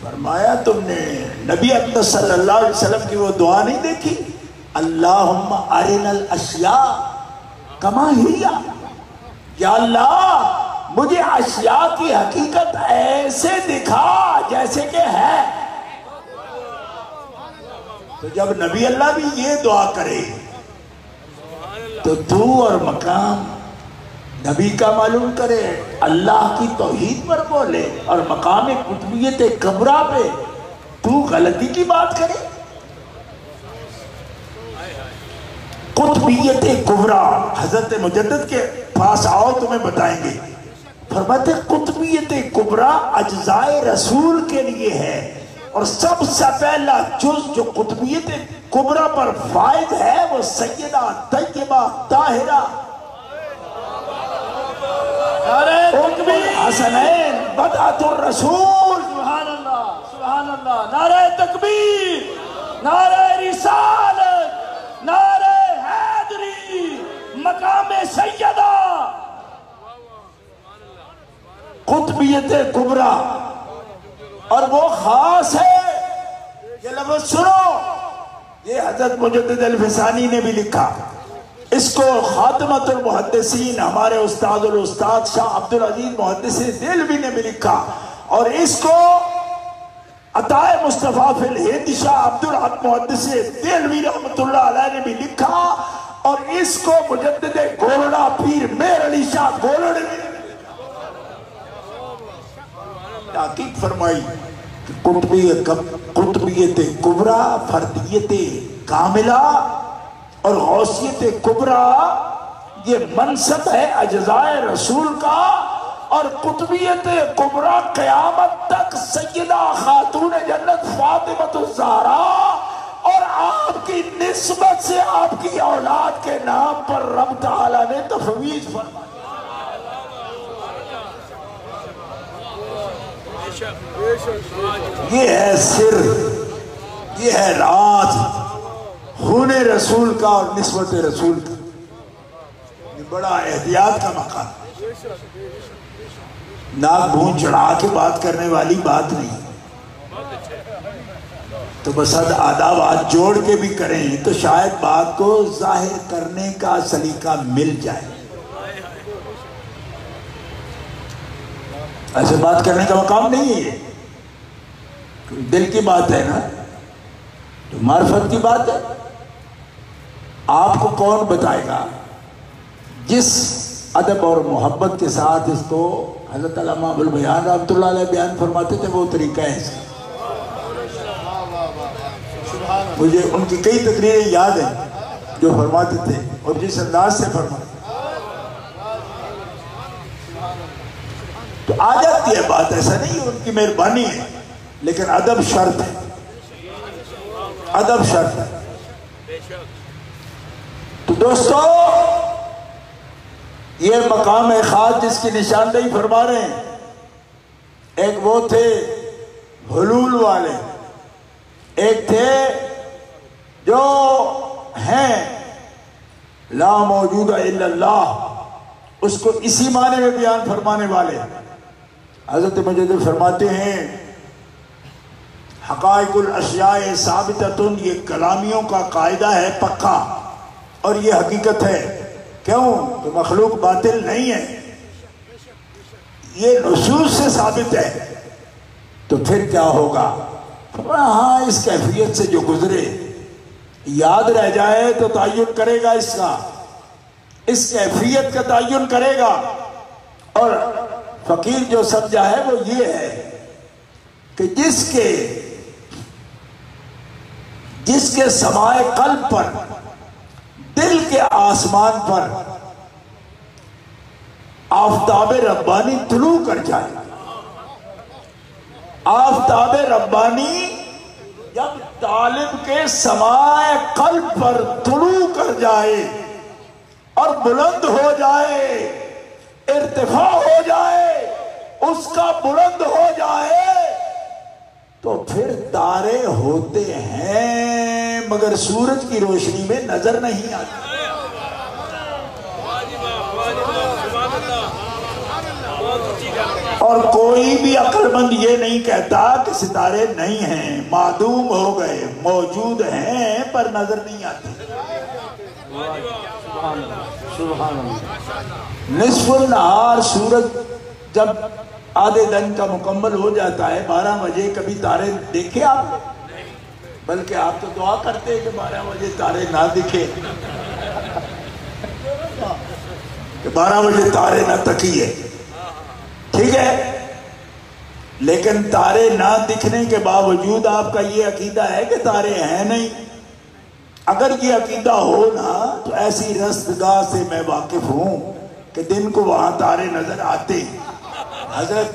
فرمایا تم نے نبی اکرم صلی اللہ علیہ وسلم کی وہ دعا نہیں دیکھی، اللہم ارنا الاشیاء کما ہی، یا اللہ مجھے اشیاء کی حقیقت ایسے دکھا جیسے کہ ہے۔ تو جب نبی اللہ بھی یہ دعا کرے تو اور مقام نبی کا معلوم کرے، اللہ کی توحید پر بولے اور مقام قطبیت کبریٰ پہ تو غلطی کی بات کرے۔ قطبیت کبریٰ، حضرت مجدد کے پاس آؤ تمہیں بتائیں گے. فرماتے قطبیت کبریٰ اجزائے رسول کے لیے ہے، اور سب سے پہلا جز جو قطبیت کبریٰ پر فائد ہے وہ سیدہ طیبہ طاہرہ حسنین بدعۃ الرسول. سبحان اللہ سبحان اللہ. نعرہ تکبیر، نعرہ رسالت، نعرہ حیدری، مقام سیدہ. قطبیت کبریٰ، اور وہ خاص ہے. یہ لفظ سنو، یہ حضرت مجدد الفسانی نے بھی لکھا. اس کو خاتمۃ المحدثین ہمارے استاد الاستاد شاہ عبدالعزیز محدث دہلوی نے بھی لکھا، اور اس کو عطائے مصطفیٰ فی الہند شاہ عبدالحق محدث دہلوی رحمۃ اللہ علیہ نے بھی لکھا، اور اس کو مجدد گولڑا پیر مہر علی شاہ گولڑ نے تحقیق فرمائی کہ قطبیت کبریٰ فردیت کاملہ اور غوثیت کبریٰ یہ منصب ہے اجزائے رسول کا، اور قطبیت کبریٰ قیامت تک سیدہ خاتون جنت فاطمہ الزہراء اور آپ کی نسبت سے آپ کی اولاد کے نام پر رب تعالیٰ نے تفویض فرمایا. یہ ہے سر، یہ ہے راز خون رسول کا اور نسبت رسول کا. یہ بڑا احتیاط کا مقام، ناک بھون چڑھا کے بات کرنے والی بات نہیں. تو بس آداب ہاتھ جوڑ کے بھی کریں تو شاید بات کو ظاہر کرنے کا سلیقہ مل جائے. ایسے بات کرنے کا مقام نہیں ہے، دل کی بات ہے نا، تو معرفت کی بات ہے. آپ کو کون بتائے گا؟ جس ادب اور محبت کے ساتھ اس کو حضرت علامہ ابوالبیان رحمۃ اللہ علیہ بیان فرماتے تھے وہ طریقہ ہے اس کا. مجھے ان کی کئی تقریریں یاد ہیں جو فرماتے تھے اور جس انداز سے فرماتے. تو آ جاتی ہے بات، ایسا نہیں ان کی مہربانی ہے، لیکن ادب شرط ہے، ادب شرط ہے. تو دوستو یہ مقام خاص جس کی نشاندہی فرما رہے ہیں، ایک وہ تھے حلول والے، ایک تھے جو ہیں لا موجود الا اللہ، اس کو اسی معنی میں بیان فرمانے والے. حضرت مجدد فرماتے ہیں حقائق الاشیاء ثابتۃ، یہ کلامیوں کا قاعدہ ہے پکا، اور یہ حقیقت ہے. کیوں؟ کہ مخلوق باطل نہیں ہے، یہ نصوص سے ثابت ہے. تو پھر کیا ہوگا؟ ہاں اس کیفیت سے جو گزرے یاد رہ جائے تو تعین کرے گا، اس کا اس کیفیت کا تعین کرے گا. اور فقیر جو سمجھا ہے وہ یہ ہے کہ جس کے سمائے قلب پر، دل کے آسمان پر آفتاب ربانی طلوع کر جائے. آفتاب ربانی جب طالب کے سمائے قلب پر طلوع کر جائے اور بلند ہو جائے، ارتفاع ہو جائے، اس کا بلند ہو جائے، تو پھر تارے ہوتے ہیں مگر سورج کی روشنی میں نظر نہیں آتے. اور کوئی بھی عقل مند یہ نہیں کہتا کہ ستارے نہیں ہیں، معدوم ہو گئے، موجود ہیں پر نظر نہیں آتے. نصف النہار سورج جب آدھے دن کا مکمل ہو جاتا ہے 12 بجے، کبھی تارے دیکھے آپ نے؟ بلکہ آپ تو دعا کرتے ہیں کہ 12 بجے تارے نہ دکھے، کہ 12 بجے تارے نہ تکیے. ٹھیک ہے، لیکن تارے نہ دکھنے کے باوجود آپ کا یہ عقیدہ ہے کہ تارے ہیں نہیں، اگر یہ عقیدہ ہو نا تو ایسی رستگاہ سے میں واقف ہوں کہ دن کو وہاں تارے نظر آتے. حضرت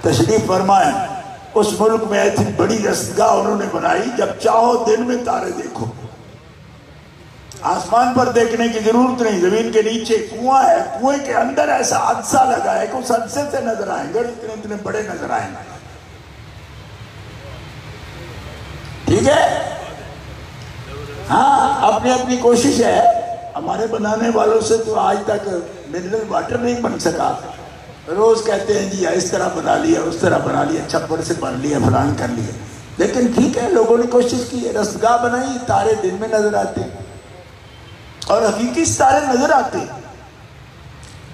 تشریف فرمائیں اس ملک میں ایسی بڑی رستگاہ انہوں نے بنائی جب چاہو دن میں تارے دیکھو. آسمان پر دیکھنے کی ضرورت نہیں، زمین کے نیچے کنواں ہے، کنویں کے اندر ایسا حادثہ لگا ہے کہ اس حادثے سے نظر آئیں گے، اتنے بڑے نظر آئیں گے. ٹھیک ہے؟ ہاں اپنی اپنی کوشش ہے. ہمارے بنانے والوں سے تو آج تک منرل واٹر نہیں بن سکا. روز کہتے ہیں جی اس طرح بنا لیا، اس طرح بنا لیا، چھپڑ سے بن لیا، فلان کر لیا. لیکن ٹھیک ہے، لوگوں نے کوشش کی ہے، رستگاہ بنائی، تارے دن میں نظر آتے اور حقیقی ستارے نظر آتے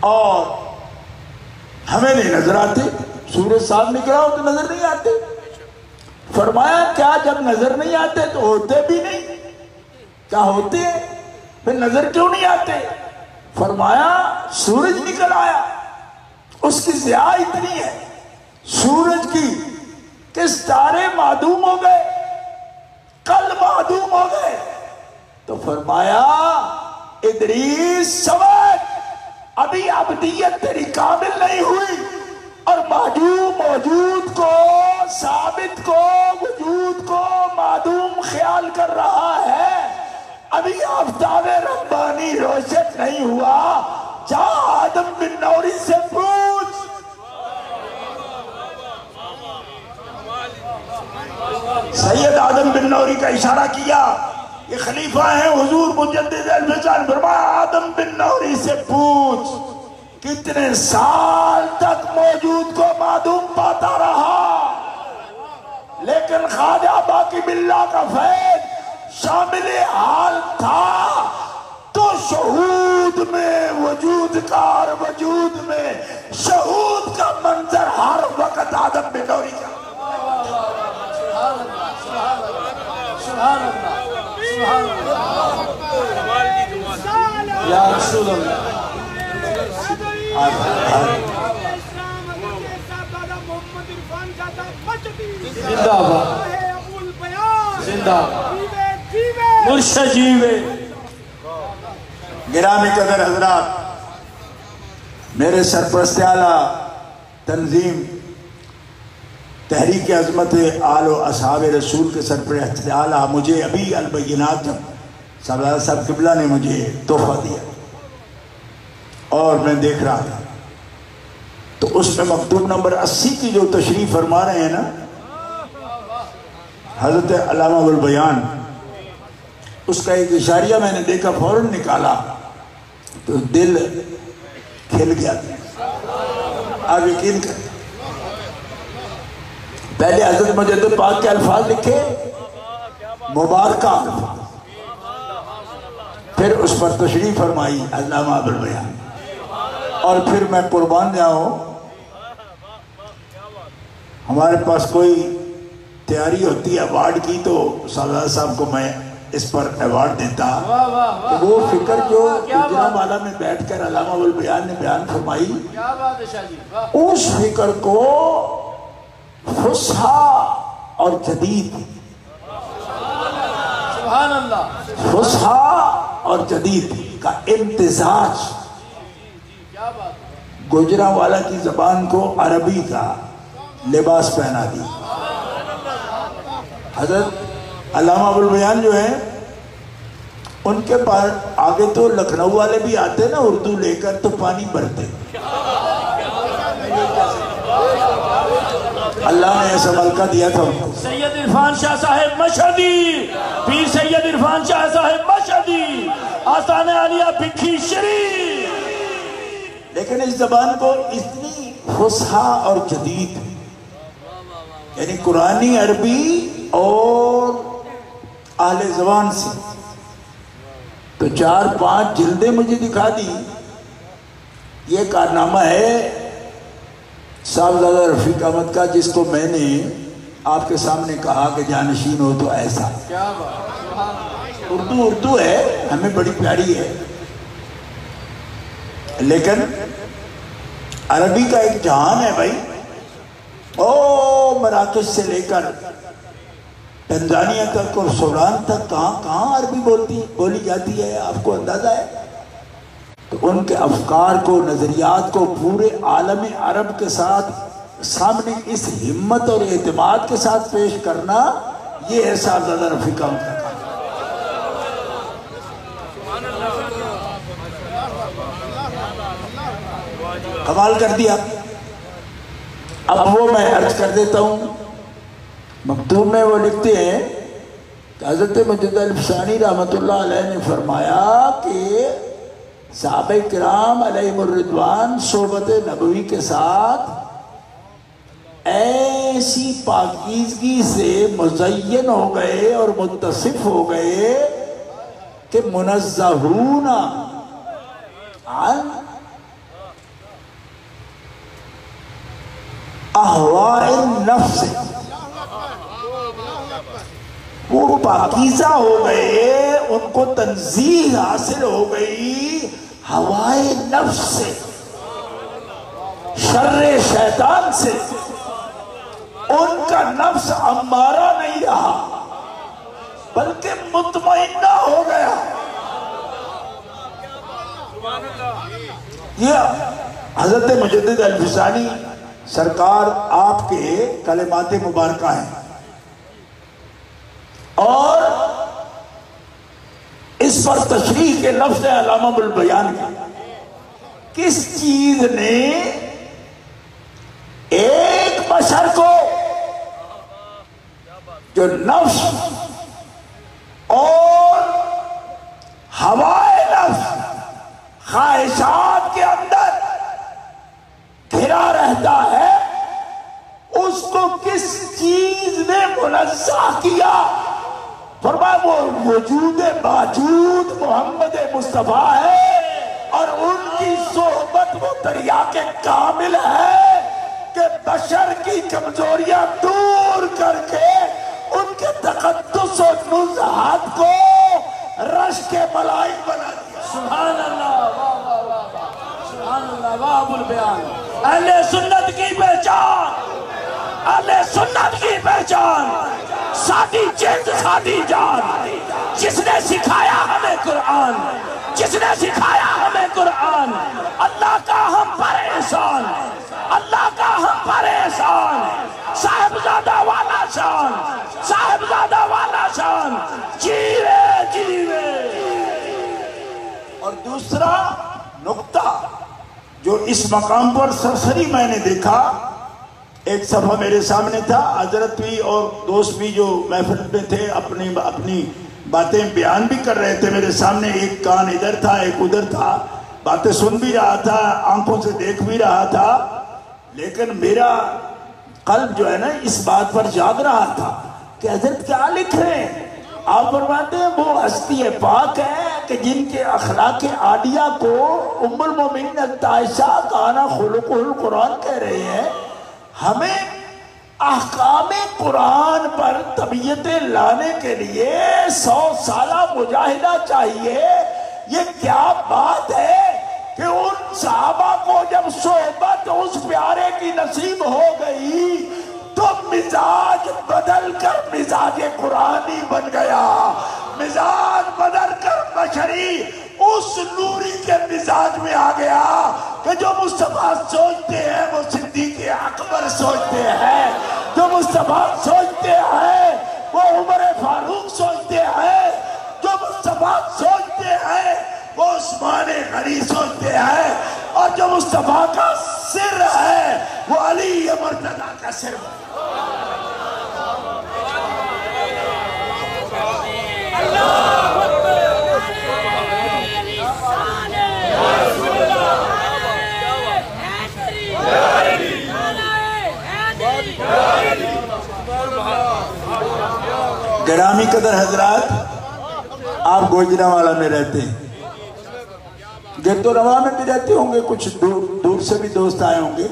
اور ہمیں نہیں نظر آتے. سورج صاحب نکلا ہو تو نظر نہیں آتے. فرمایا کیا جب نظر نہیں آتے تو ہوتے بھی نہیں؟ کیا ہوتے ہیں پھر نظر کیوں نہیں آتے؟ فرمایا سورج نکل آیا، اس کی ضیاء اتنی ہے سورج کی کہ ستارے معدوم ہو گئے، کل معدوم ہو گئے. تو فرمایا ادریس سمجھ، ابھی ابدیت تیری کامل نہیں ہوئی اور موجود کو، ثابت کو، وجود کو معدوم خیال کر رہا ہے. ابھی آفتاب ربانی روشن نہیں ہوا. جا آدم بن نوری سے پوچھ. سید آدم بن نوری کا اشارہ کیا، یہ خلیفہ ہیں حضور مجدد الفسان. فرمایا آدم بن نوری سے پوچھ کتنے سال تک موجود کو معدوم پاتا رہا، لیکن خواجہ باقی باللہ کا فیض شامل حال تھا تو شہود میں وجود کا اور وجود میں شہود کا منظر ہر وقت آدم بن نوری کا. یا رسول اللہ زندہ باد، زندہ مرشد جیوے. گرامی قدر حضرات، میرے سرپرست اعلیٰ تنظیم تحریک عظمت آل و اصحاب رسول کے سرپرست اعلیٰ مجھے ابھی البینات صاحب قبلہ نے مجھے تحفہ دیا اور میں دیکھ رہا تھا تو اس میں مکتوب نمبر 80 کی جو تشریف فرما رہے ہیں نا حضرت علامہ البیان، اس کا ایک اشاریہ میں نے دیکھا، فوراً نکالا تو دل کھل گیا. آپ یقین کریں، پہلے حضرت مجدد پاک کے الفاظ لکھے، مبارکہ الفاظ، پھر اس پر تشریف فرمائی علامہ البیان، اور پھر میں قربان جاؤں ہمارے پاس کوئی تیاری ہوتی ہے ایوارڈ کی تو سالار صاحب کو میں اس پر ایوارڈ دیتا کہ وہ فکر جو گجرا والا میں بیٹھ کر علامہ البیان نے بیان فرمائی، اس فکر کو فصحا اور جدید، سبحان اللہ، فصحا اور جدید کا امتزاج، گجرا والا کی زبان کو عربی کا لباس پہنا دی. حضرت علامہ البیان جو ہیں ان کے پاس آگے تو لکھنؤ والے بھی آتے نا اردو لے کر تو پانی بھرتے. اللہ نے ایسا ملکہ دیا تھا. سید عرفان شاہ صاحب مشہدی، پیر سید عرفان شاہ صاحب مشہدی، آستانہ عالیہ بکھی شریف. لیکن اس زبان کو اتنی فصحا اور جدید، یعنی قرآنی عربی اور اہل زبان سے، تو 4-5 جلدیں مجھے دکھا دی. یہ کارنامہ ہے صاحبزادہ رفیق احمد کا، جس کو میں نے آپ کے سامنے کہا کہ جانشین ہو تو ایسا. اردو ہے، ہمیں بڑی پیاری ہے، لیکن عربی کا ایک جہان ہے بھائی. او مراکش سے لے کر تنزانیہ تک اور سوڈان تک کہاں عربی بولی جاتی ہے، آپ کو اندازہ ہے؟ تو ان کے افکار کو، نظریات کو پورے عالم عرب کے ساتھ سامنے اس ہمت اور اعتماد کے ساتھ پیش کرنا، یہ ہے صاحبزادہ رفیق احمد کا کام۔ کمال کر دیا۔ اب وہ میں عرض کر دیتا ہوں، مکتوب میں وہ لکھتے ہیں کہ حضرت مجدد الفسانی رحمۃ اللہ علیہ نے فرمایا کہ صحابہ کرام علیہم الرضوان صحبت نبوی کے ساتھ ایسی پاکیزگی سے مزین ہو گئے اور متصف ہو گئے کہ منزہون عن اہواء النفس، وہ پاکیزہ ہو گئے، ان کو تنزیہ حاصل ہو گئی ہوائے نفس سے، شر شیطان سے۔ ان کا نفس امارہ نہیں رہا بلکہ مطمئنہ ہو گیا۔ یہ حضرت مجدد الفسانی سرکار آپ کے کلمات مبارکہ ہیں، اور اس پر تشریح کے لفظ علامہ بالبیان کا، کس چیز نے ایک بشر کو جو نفس اور ہوائے نفس خواہشات کے اندر گھرا رہتا ہے، اس کو کس چیز نے منزہ کیا؟ فرمایا وہ وجود باجود محمد مصطفیٰ ہے، اور ان کی صحبت وہ دریا کے کامل ہے کہ بشر کی کمزوریاں دور کر کے ان کے تقدس و نزہات کو رش کے ملائک بنا دیا۔ سبحان اللہ، واہ واہ واہ واہ، سبحان اللہ، واہ ابو البیان۔ اہل سنت کی پہچان، اہل سنت کی پہچان، سادی جلد سادی جان، جس نے سکھایا ہمیں قرآن، جس نے سکھایا ہمیں قرآن، اللہ کا ہم پر احسان، اللہ کا ہم پر احسان، صاحبزادہ والا شان، صاحبزادہ والا شان، جیوے جیوے۔ اور دوسرا نقطہ جو اس مقام پر سرسری میں نے دیکھا، ایک صفحہ میرے سامنے تھا، حضرت بھی اور دوست بھی جو محفل میں تھے اپنی باتیں بیان بھی کر رہے تھے، میرے سامنے ایک کان ادھر تھا ایک ادھر تھا، باتیں سن بھی رہا تھا، آنکھوں سے دیکھ بھی رہا تھا، لیکن میرا قلب جو ہے نا اس بات پر جاگ رہا تھا کہ حضرت کیا لکھ رہے ہیں۔ آپ فرماتے ہیں وہ ہستی پاک ہے کہ جن کے اخلاق عالیہ کو ام المومنین عائشہ کانا خلق القرآن کہہ رہے ہیں۔ ہمیں احکام قرآن پر طبیعتیں لانے کے لیے 100 سالہ مجاہدہ چاہیے۔ یہ کیا بات ہے کہ ان صحابہ کو جب صحبت اس پیارے کی نصیب ہو گئی تو مزاج بدل کر مزاج قرآنی بن گیا، مزاج بدل کر بشری اس نوری کے مزاج میں آ گیا کہ جو مصطفیٰ سوچتے ہیں وہ صدیق اکبر سوچتے ہیں، جو مصطفیٰ سوچتے ہیں وہ عمر فاروق سوچتے ہیں، جو مصطفیٰ سوچتے ہیں وہ عثمان غنی سوچتے ہیں، اور جو مصطفیٰ کا سر ہے وہ علی مرتضیٰ کا سر ہے۔ گرامی قدر حضرات، آپ گوجرانوالہ میں رہتے ہیں، گرد و نواح میں بھی رہتے ہوں گے، کچھ دور سے بھی دوست آئے ہوں گے۔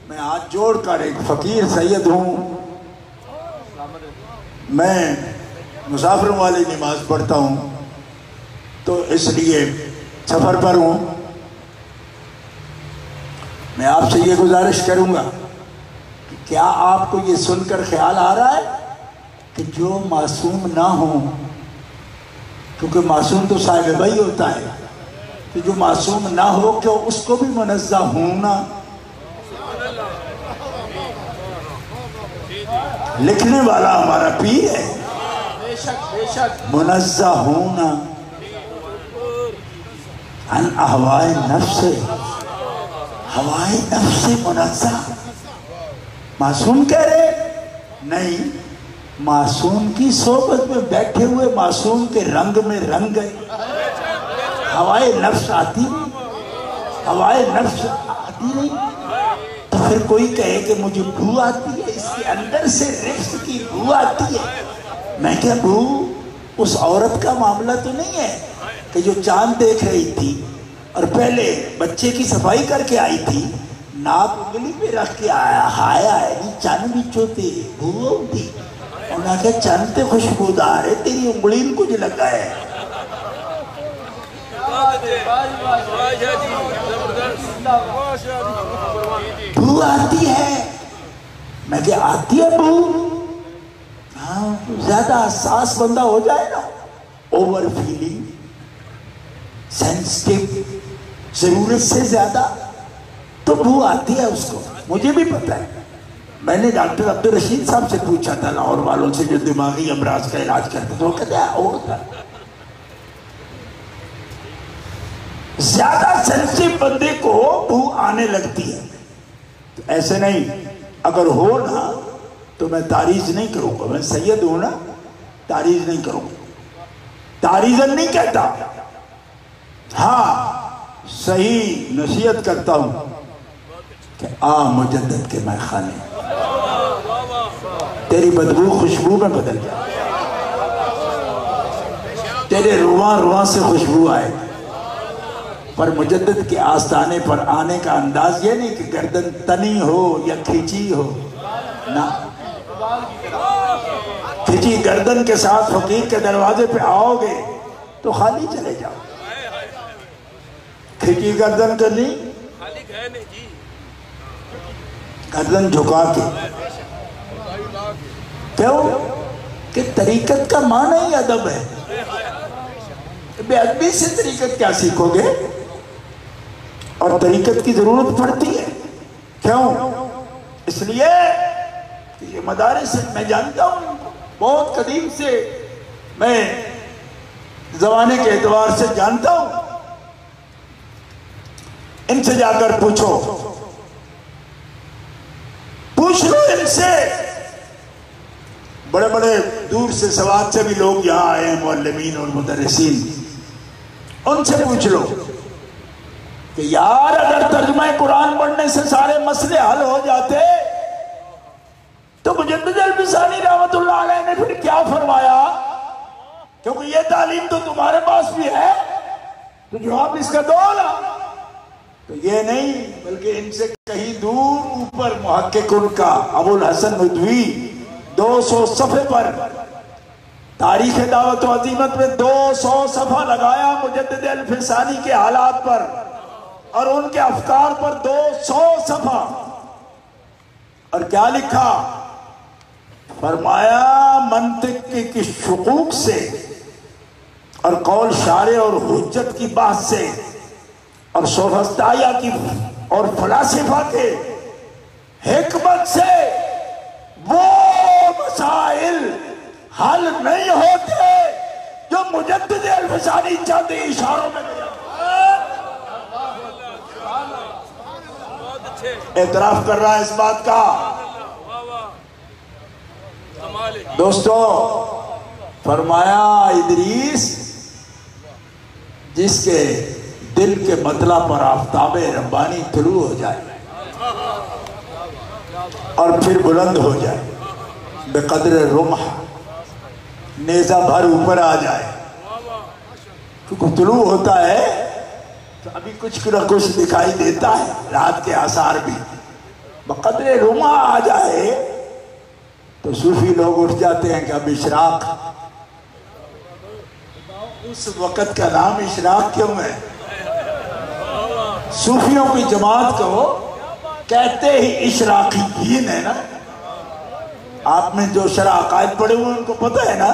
میں ہاتھ جوڑ کر ایک فقیر سید ہوں، میں مسافروں والی نماز پڑھتا ہوں، تو اس لیے سفر پر ہوں۔ میں آپ سے یہ گزارش کروں گا کہ کیا آپ کو یہ سن کر خیال آ رہا ہے کہ جو معصوم نہ ہو، کیونکہ معصوم تو صاحب وحی ہوتا ہے، تو جو معصوم نہ ہو کہ اس کو بھی منزہ ہونا. لکھنے والا ہمارا پیر ہے، منزہ ہونا عن احوائے نفس، ہوائے نفس سے منزہ. معصوم کہہ رہے نہیں، معصوم کی صحبت میں بیٹھے ہوئے معصوم کے رنگ میں رنگ گئے. ہوائے نفس آتی نہیں، ہوائے نفس آتی نہیں. تو پھر کوئی کہے کہ مجھے بو آتی ہے، اس کے اندر سے رفس کی بو آتی ہے. میں کہا بو اس عورت کا معاملہ تو نہیں ہے کہ جو چاند دیکھ رہی تھی اور پہلے بچے کی صفائی کر کے آئی تھی، ناپ انگلی پہ رکھ کے آیا ہے نہیں چند بھی چوتے بو ہوتی. انہوں نے کہا چند تے خوشبودار ہے، تیری انگلی ان کچھ لگا ہے. بو آتی ہے. میں کہ آتی ہے بو؟ ہاں، زیادہ حساس بندہ ہو جائے نا، اوور فیلنگ، سینسٹیو، ضرورت سے زیادہ، تو بو آتی ہے اس کو. مجھے بھی پتہ ہے. میں نے ڈاکٹر عبدالرشید صاحب سے پوچھا تھا، لاہور والوں سے جو دماغی امراض کا علاج کرتے تھے، وہ کہتے ہیں ہوتا ہے. زیادہ سینسٹیو بندے کو بو آنے لگتی ہے. تو ایسے نہیں، اگر ہو نا تو میں تعریض نہیں کروں گا. میں سید ہوں نا، تعریض نہیں کروں گا، تعریضاً نہیں کہتا. ہاں صحیح نصیحت کرتا ہوں کہ آ مجدد کے میں خانے، تیری بدبو خوشبو میں بدل جائے، تیرے رواں رواں سے خوشبو آئے. پر مجدد کے آستانے پر آنے کا انداز یہ نہیں کہ گردن تنی ہو یا کھچی ہو، نہ. کھچی گردن کے ساتھ فقیر کے دروازے پہ آؤ گے تو خالی چلے جاؤ. کھچی گردن کرنی، گردن جھکا کے. کیوں کہ طریقت کا معنی ہی ادب ہے. بے ادبی سے طریقت کیا سیکھو گے؟ اور طریقت کی ضرورت پڑتی ہے. کیوں؟ اس لیے کہ یہ مدارس میں جانتا ہوں بہت قدیم سے، میں زمانے کے اعتبار سے جانتا ہوں. ان سے جا کر پوچھ لو ان سے. بڑے بڑے دور سے سوات سے بھی لوگ یہاں آئے ہیں، معلمین اور مدرسین. ان سے پوچھ لو کہ یار اگر ترجمہ قرآن پڑھنے سے سارے مسئلے حل ہو جاتے تو مجدد الفسانی رحمت اللہ علیہ نے پھر کیا فرمایا؟ کیونکہ یہ تعلیم تو تمہارے پاس بھی ہے، تو جواب اس کا دو نا. تو یہ نہیں، بلکہ ان سے کہیں دور اوپر محقق ان کا ابو الحسن ندوی 200 صفحے پر تاریخ دعوت و عظیمت میں 200 صفحہ لگایا مجدد الفسانی کے حالات پر اور ان کے افکار پر 200 صفحہ. اور کیا لکھا؟ فرمایا منطق کی شقوق سے اور قول شارع اور حجت کی بات سے اور سوفسطائیہ کی اور فلاسفہ کے حکمت سے وہ مسائل حل نہیں ہوتے جو مجدد الفسانی چاہتے اشاروں میں دیا. اعتراف کر رہا ہے اس بات کا. دوستو فرمایا ادریس جس کے دل کے مطلع پر آفتاب ربانی طلوع ہو جائے اور پھر بلند ہو جائے، بقدر رمح نیزہ بھر اوپر آ جائے. کیونکہ طلوع ہوتا ہے تو ابھی کچھ نہ کچھ دکھائی دیتا ہے، رات کے آثار بھی. بقدر رمح آ جائے تو صوفی لوگ اٹھ جاتے ہیں کہ اب اشراق. اس وقت کا نام اشراق کیوں ہے؟ صوفیوں کی جماعت کو کہتے ہی اشراقیین ہے نا. آپ میں جو شرح عقائد پڑھے ہوئے ان کو پتہ ہے نا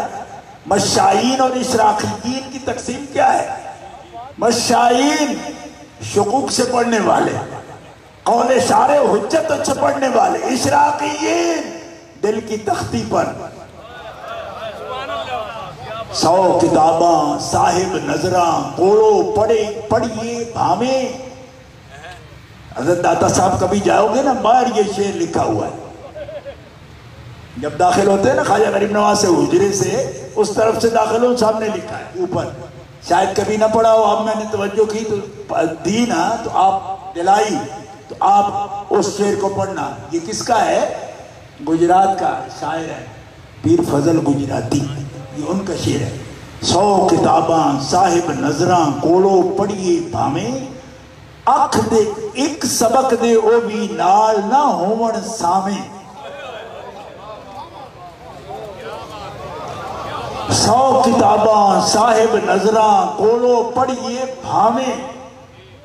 مشائین اور اشراقیین کی تقسیم کیا ہے؟ مشائین شقوق سے پڑھنے والے، قول شارع حجت سے پڑھنے والے، اشراقیین دل کی تختی پر 100 کتاباں صاحب نظراں پوڑو پڑھیے بھامے۔ حضرت داتا صاحب کبھی جاؤ گے نا باہر یہ شعر لکھا ہوا ہے، جب داخل ہوتے ہیں نا خواجہ غریب نواز سے حجرے سے اس طرف سے داخل ہو، سامنے لکھا ہے اوپر، شاید کبھی نہ پڑھا ہو، اب میں نے توجہ کی تو دی نا تو آپ دلائی تو آپ اس شعر کو پڑھنا۔ یہ کس کا ہے؟ گجرات کا شاعر ہے پیر فضل گجراتی، یہ ان کا شعر ہے۔ 100 کتاباں صاحب نظراں کوڑو پڑھیے بھامیں، اکھ دے ایک سبق دے او بھی نال نہ ہون سامیں۔ 100 کتاباں صاحب نظراں کوڑو پڑھیے بھامیں،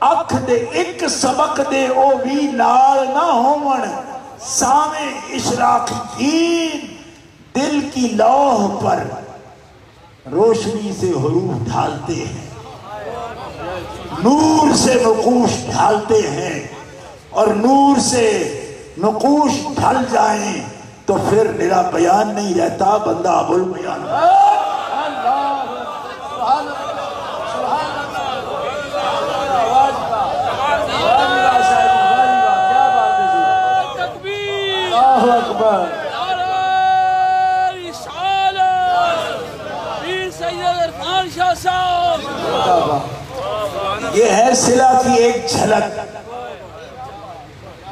اکھ دے ایک سبق دے او بھی نال نہ ہون سامیں۔ اشراقیین دل کی لوح پر روشنی سے حروف ڈھالتے ہیں، نور سے نقوش ڈھالتے ہیں، اور نور سے نقوش ڈھل جائیں تو پھر میرا بیان نہیں رہتا، بندہ ابو البیان۔ یہ ہے صلہ کی ایک جھلک۔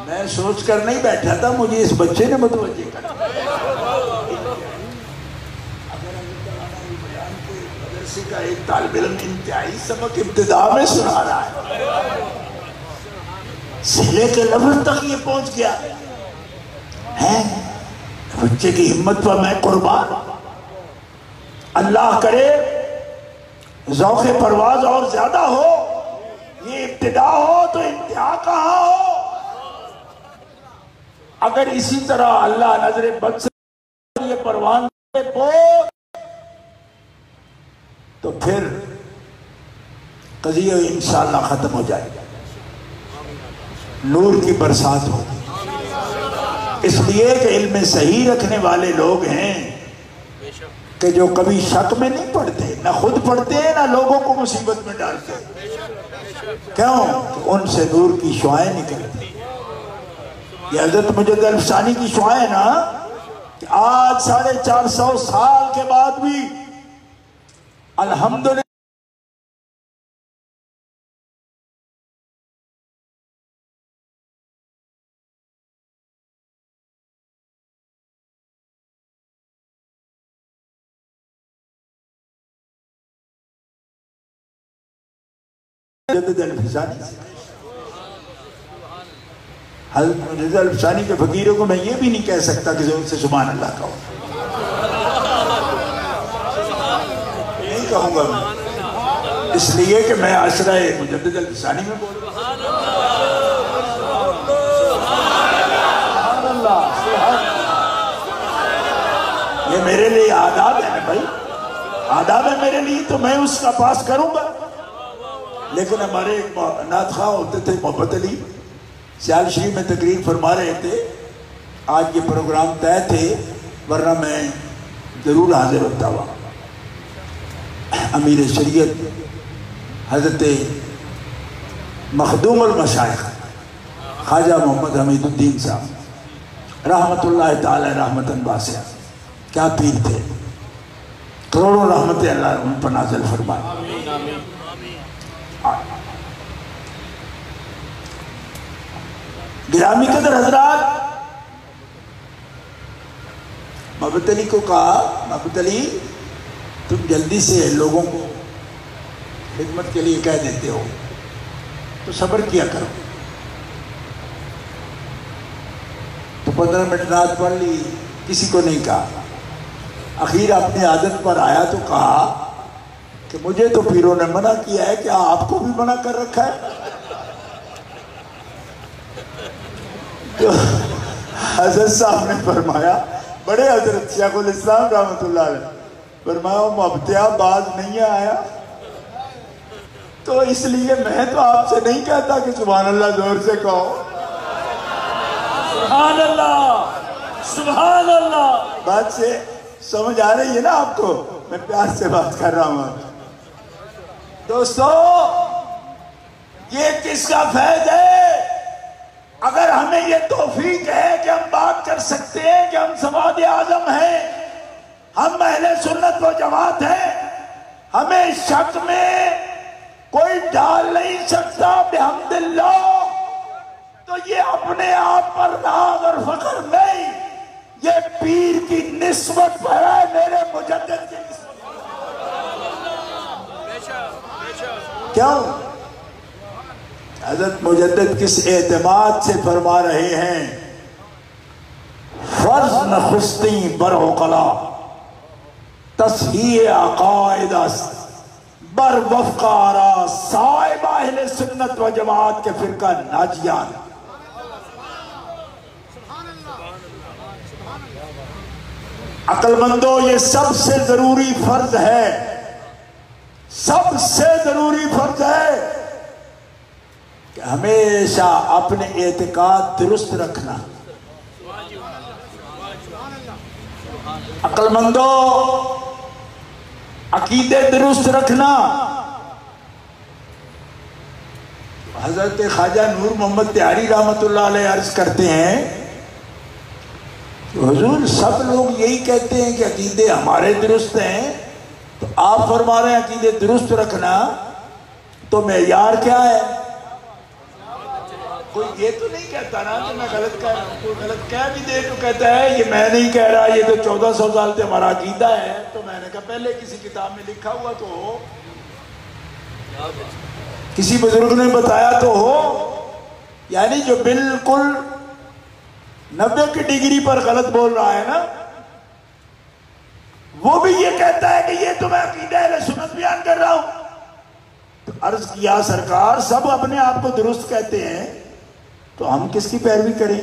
میں سوچ کر نہیں بیٹھا تھا، مجھے اس بچے نے متوجہ کر مدرسے کا ایک طالب علم انتہائی سبق ابتدا میں سنا رہا ہے، صلے کے لفظ تک یہ پہنچ گیا ہے۔ بچے کی ہمت پر میں قربان۔ اللہ کرے ذوق پرواز اور زیادہ ہو، یہ ابتدا ہو تو انتہا کہاں ہو۔ اگر اسی طرح اللہ نظر بد سے یہ پروان تو پھر قضیہ انشاءاللہ ختم ہو جائے گا، نور کی برسات ہوگی۔ اس لیے کہ علم صحیح رکھنے والے لوگ ہیں کہ جو کبھی شک میں نہیں پڑھتے، نہ خود پڑھتے ہیں نہ لوگوں کو مصیبت میں ڈالتے۔ کیوں؟ کہ ان سے نور کی شعائیں نکلتی۔ یہ حضرت مجد الفسانی کی شعائیں نا کہ آج 450 سال کے بعد بھی الحمدللہ مجد الفسانی سے، حضرت مجد الفسانی کے فقیروں کو میں یہ بھی نہیں کہہ سکتا کہ ان سے سبحان اللہ کہو، نہیں کہوں گا میں، اس لیے کہ میں عشرہ مجد الفسانی میں بول رہا ہوں۔ یہ میرے لیے آداب ہے بھائی، آداب ہے میرے لیے، تو میں اس کا پاس کروں گا۔ لیکن ہمارے ایک نعت خواہ ہوتے تھے محبت علی، سیال شریف میں تقریر فرما رہے تھے، آج یہ پروگرام طے تھے ورنہ میں ضرور حاضر ہوتا ہوا۔ امیر شریعت حضرت مخدوم المشائخ خواجہ محمد حمید الدین صاحب رحمت اللہ تعالی رحمتاً واسعہ، کیا پیر تھے، کروڑوں رحمت اللہ ان پر نازل فرمائے۔ گرامی قدر حضرات، محبت علی کو کہا، محبت علی تم جلدی سے لوگوں کو خدمت کے لیے کہہ دیتے ہو تو صبر کیا کرو۔ تو 15 منٹ نعت پڑھ لی، کسی کو نہیں کہا۔ اخیر اپنی عادت پر آیا تو کہا کہ مجھے تو پیروں نے منع کیا ہے، کیا آپ کو بھی منع کر رکھا ہے؟ تو حضرت صاحب نے فرمایا بڑے حضرت شیخ الاسلام رحمۃ اللہ علیہ فرمایا مبتیا باز نہیں آیا، تو اس لیے میں تو آپ سے نہیں کہتا کہ سبحان اللہ زور سے کہو. سبحان اللہ سبحان اللہ. بات سے سمجھ آ رہی ہے نا آپ کو؟ میں پیار سے بات کر رہا ہوں. دوستو یہ کس کا فیض ہے؟ اگر ہمیں یہ توفیق ہے کہ ہم بات کر سکتے ہیں کہ ہم سواد اعظم ہیں، ہم اہل سنت و جماعت ہیں، ہمیں شک میں کوئی ڈال نہیں سکتا بحمد اللہ، تو یہ اپنے آپ پر ناز اور فخر نہیں، یہ پیر کی نسبت پر ہے، میرے مجدد کی نسبت. کیوں؟ حضرت مجدد کس اعتماد سے فرما رہے ہیں؟ فرض نخستی برعقلا تصحیح عقائد است بر وفق آرا صاحب اہل سنت و جماعت کے فرقہ ناجیان. عقل مندو یہ سب سے ضروری فرض ہے، سب سے ضروری فرض ہے کہ ہمیشہ اپنے اعتقاد درست رکھنا. عقل مندو عقیدے درست رکھنا. حضرت خواجہ نور محمد تہاری رحمۃ اللہ علیہ عرض کرتے ہیں کہ حضور سب لوگ یہی کہتے ہیں کہ عقیدے ہمارے درست ہیں، تو آپ فرما رہے ہیں عقیدے درست رکھنا، تو معیار کیا ہے؟ کوئی یہ تو نہیں کہتا نا کہ میں غلط کہہ رہا ہوں، کوئی غلط کہہ بھی دے تو کہتا ہے یہ میں نہیں کہہ رہا، یہ تو 1400 سال سے ہمارا عقیدہ ہے. تو میں نے کہا پہلے کسی کتاب میں لکھا ہوا تو ہو، کسی بزرگ نے بتایا تو ہو. یعنی جو بالکل 90 کی ڈگری پر غلط بول رہا ہے نا، وہ بھی یہ کہتا ہے کہ یہ تو میں عقیدہ اہل سنت بیان کر رہا ہوں. تو عرض کیا سرکار سب اپنے آپ کو درست کہتے ہیں، تو ہم کس کی پیروی کریں؟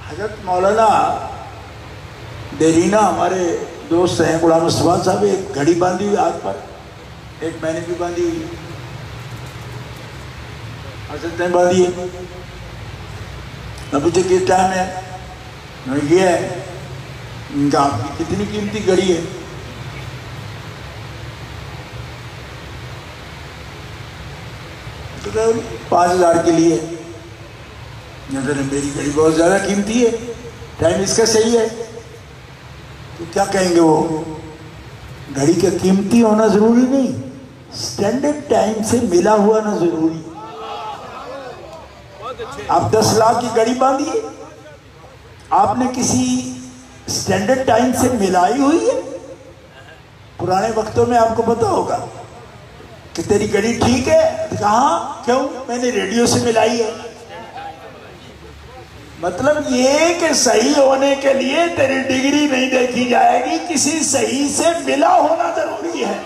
حضرت مولانا دیرینا ہمارے دوست ہیں، غلام مصطفیٰ صاحب، ایک گھڑی باندھی ہوئی ہاتھ پر، ایک میں نے بھی باندھی ہوئی، حضرت نے باندھی ہے. میں پوچھے کس ٹائم ہے؟ یہ ہے. ان کا کتنی قیمتی گھڑی ہے؟ تو 5000 کے لیے. نظر میری گھڑی بہت زیادہ قیمتی ہے، ٹائم اس کا صحیح ہے. تو کیا کہیں گے وہ؟ گھڑی کا قیمتی ہونا ضروری نہیں، سٹینڈرڈ ٹائم سے ملا ہوا نا ضروری. آپ 10 لاکھ کی گھڑی باندھیے، آپ نے کسی سٹینڈرڈ ٹائم سے ملائی ہوئی ہے؟ پرانے وقتوں میں آپ کو پتا ہوگا کہ تیری گھڑی ٹھیک ہے، کہاں کیوں؟ میں نے ریڈیو سے ملائی ہے. مطلب یہ کہ صحیح ہونے کے لیے تیری ڈگری نہیں دیکھی جائے گی، کسی صحیح سے ملا ہونا ضروری ہے.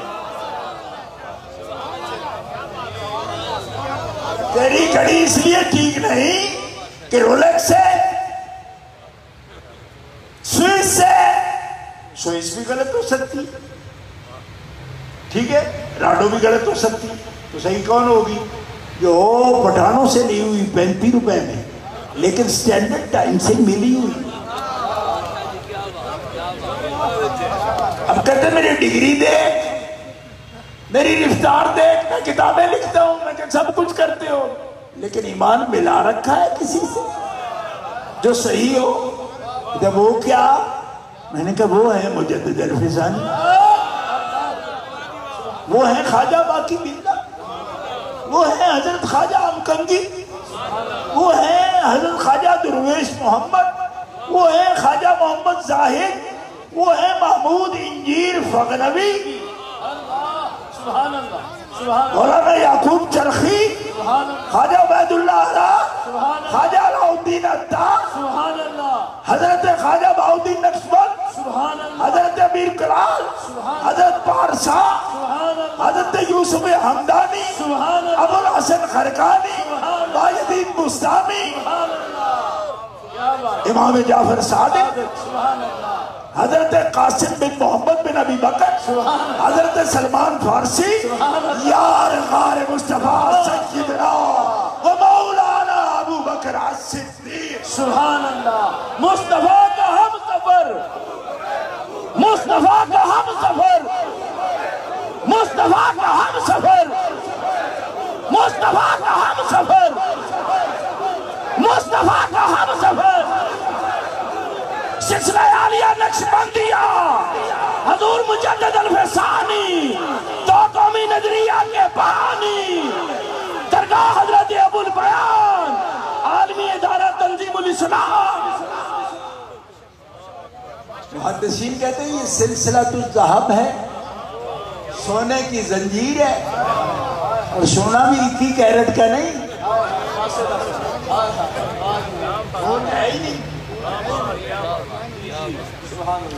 تیری گھڑی اس لیے ٹھیک نہیں کہ رولیکس سے، سوئس سے، سوئس بھی غلط ہو سکتی، ٹھیک ہے، راڈو بھی غلط ہو سکتی. تو صحیح کون ہوگی؟ جو پٹھانوں سے لی ہوئی 35 روپے میں لیکن سٹینڈرڈ ٹائم سے ملی ہوئی. اب کہتے ہیں میری ڈگری دیکھ، میری رفتار دیکھ، میں کتابیں لکھتا ہوں، میں سب کچھ کرتے ہو، لیکن ایمان ملا رکھا ہے کسی سے جو صحیح ہو؟ جب وہ کیا؟ میں نے کہا وہ ہے مجدد الفیضانی، وہ ہے خواجہ باقی بندہ، وہ ہے حضرت خواجہ امکنگی، وہ ہے حضرت خواجہ درویش محمد، وہ ہے خواجہ محمد زاہد، وہ ہے محمود انجیر فغنوی، مولانا یعقوب چرخی، خواجہ عبید اللہ عرا، خواجہ علاؤالدین عطار، حضرت خواجہ بہاؤالدین نقشبند، حضرت امیر کلال، حضرت پارسا، حضرت یوسف حمدانی، ابو الحسن خرقانی، بائی الدین بستامی، امام جعفر صادق، حضرت قاسم بن محمد بن ابی بکر، حضرت سلمان فارسی، یار غار مصطفیٰ سیدنا و مولانا ابو بکر الصدیق، سبحان اللہ، مصطفیٰ کا ہم سفر، مصطفیٰ کا ہم سفر، مصطفیٰ کا ہم سفر، مصطفیٰ کا ہم سفر، مصطفیٰ کا ہم سفر، سلسلہ عالیہ نقشبندیہ، حضور مجدد الفسانی، تو قومی نظریہ کے بانی، درگاہ حضرت ابو البیان، عالمی ادارہ تنظیم الاسلام۔ محدثین کہتے ہیں یہ سلسلہ الذہب ہے، سونے کی زنجیر ہے، اور سونا بھی 21 کیرٹ کا نہیں ہے ہی نہیں،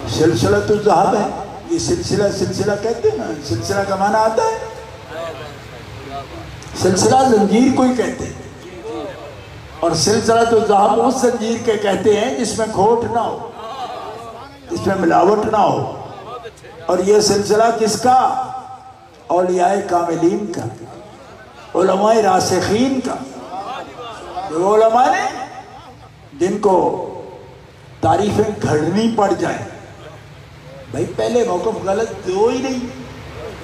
سلسلہ الذہب ہے یہ سلسلہ کہتے ہیں نا، سلسلہ کا معنی آتا ہے، سلسلہ زنجیر کو ہی کہتے ہیں، اور سلسلہ الذہب اس زنجیر کے کہتے ہیں جس میں کھوٹ نہ ہو، جس میں ملاوٹ نہ ہو، اور یہ سلسلہ کس کا؟ اولیاء کاملین کا، علماء راسخین کا، وہ علماء نے جن کو تعریفیں گھڑنی پڑ جائیں۔ بھائی پہلے موقف غلط دو ہی نہیں،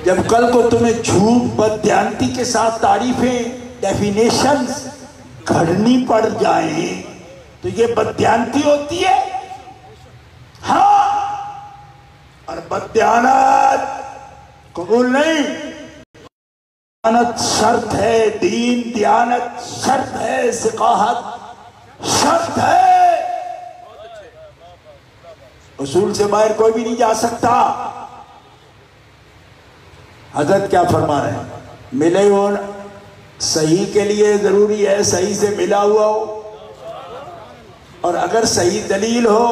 جب کل کو تمہیں جھوٹ بددیانتی کے ساتھ تعریفیں ڈیفینیشنز گھڑنی پڑ جائیں تو یہ بددیانتی ہوتی ہے؟ ہاں، اور بددیانت قبول نہیں، دیانت شرط ہے، دین دیانت شرط ہے، ثقافت شرط ہے، اصول سے باہر کوئی بھی نہیں جا سکتا۔ حضرت کیا فرما رہے ہیں؟ ملے ہو صحیح کے لیے ضروری ہے صحیح سے ملا ہوا ہو، اور اگر صحیح دلیل ہو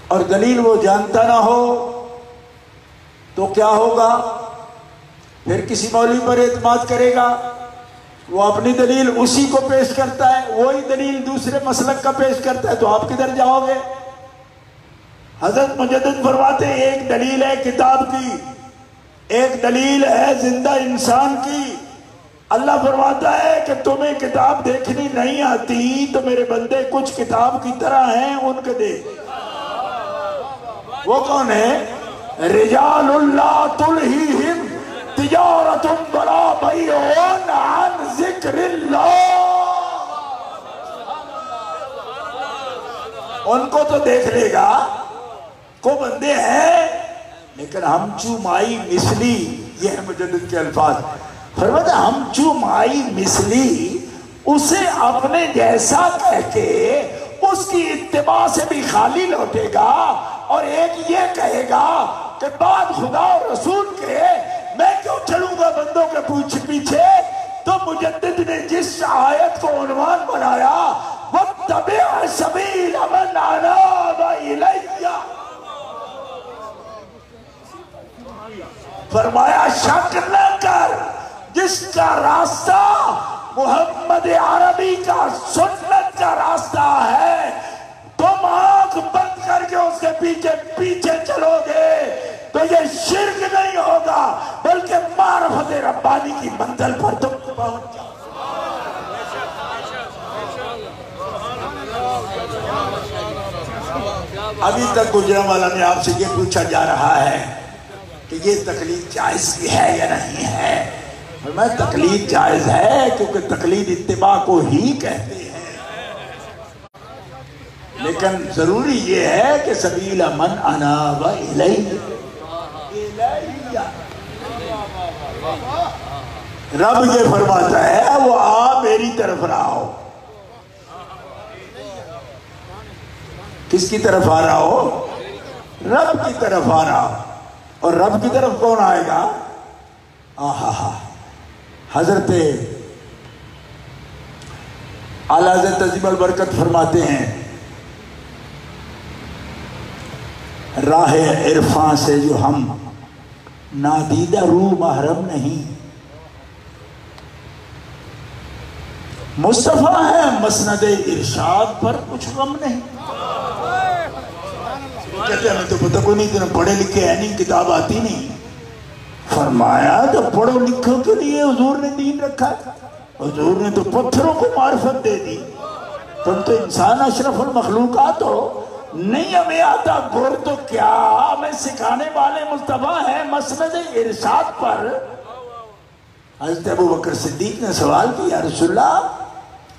اور دلیل وہ جانتا نہ ہو تو کیا ہوگا؟ پھر کسی مولوی پر اعتماد کرے گا، وہ اپنی دلیل اسی کو پیش کرتا ہے، وہی دلیل دوسرے مسلک کا پیش کرتا ہے، تو آپ کدھر جاؤ گے؟ حضرت مجدد فرماتے ہیں ایک دلیل ہے کتاب کی، ایک دلیل ہے زندہ انسان کی۔ اللہ فرماتا ہے کہ تمہیں کتاب دیکھنی نہیں آتی تو میرے بندے کچھ کتاب کی طرح ہیں، ان کے دیکھ۔ وہ کون ہے؟ رجال اللہ تلہیہم تجارت ولا بیع عن ذکر اللہ، ان کو تو دیکھ لے گا، کو بندے ہیں، لیکن ہم چو مائی مثلی، یہ ہے مجدد کے الفاظ، فرماتا ہم چو مائی مثلی، اسے اپنے جیسا کہہ کے اس کی اتباع سے بھی خالی لوٹے گا، اور ایک یہ کہے گا کہ بعد خدا اور رسول کے میں کیوں چلوں گا بندوں کے پیچھے؟ تو مجدد نے جس آیت کو عنوان بنایا وَاتَّبِعْ سَبِيلَ مَنْ أَنَابَ إِلَيَّ، فرمایا شک نہ کر، جس کا راستہ محمد عربی کا سنت کا راستہ ہے، تم آنکھ بند کر کے اس کے پیچھے چلو گے تو یہ شرک نہیں ہوگا بلکہ معرفت ربانی کی منزل پر تم پہنچ جاؤ۔ ابھی تک گجرانوالہ میں آپ سے یہ پوچھا جا رہا ہے کہ یہ تقلید جائز بھی ہے یا نہیں ہے؟ میں تقلید جائز ہے کیونکہ تقلید اتباع کو ہی کہتے ہیں، لیکن ضروری یہ ہے کہ سبیل من اناب الیہ، رب یہ فرماتا ہے وہ آ میری طرف رہا ہو۔ کس کی طرف آ رہا ہو؟ رب کی طرف آ رہا ہو، اور رب کی طرف کون آئے گا؟ آہا، حضرت اعلیٰ حضرت عظیم البرکت فرماتے ہیں راہ عرفاں سے جو ہم نادیدہ روح محرم نہیں، مصطفیٰ ہے مسند ارشاد پر کچھ غم نہیں. کہتے ہیں ہمیں تو پتہ کوئی نہیں، تمہیں پڑھے لکھے ہیں نہیں، کتاب آتی نہیں. فرمایا تو پڑھو لکھو کے لیے حضور نے دین رکھا ہے. حضور نے تو پتھروں کو معرفت دے دی. تم تو انسان اشرف المخلوقات ہو، نہیں ہمیں آتا گر تو کیا، ہمیں سکھانے والے مصطفیٰ ہیں مسند ارشاد پر. حضرت ابو بکر صدیق نے سوال کیا، رسول اللہ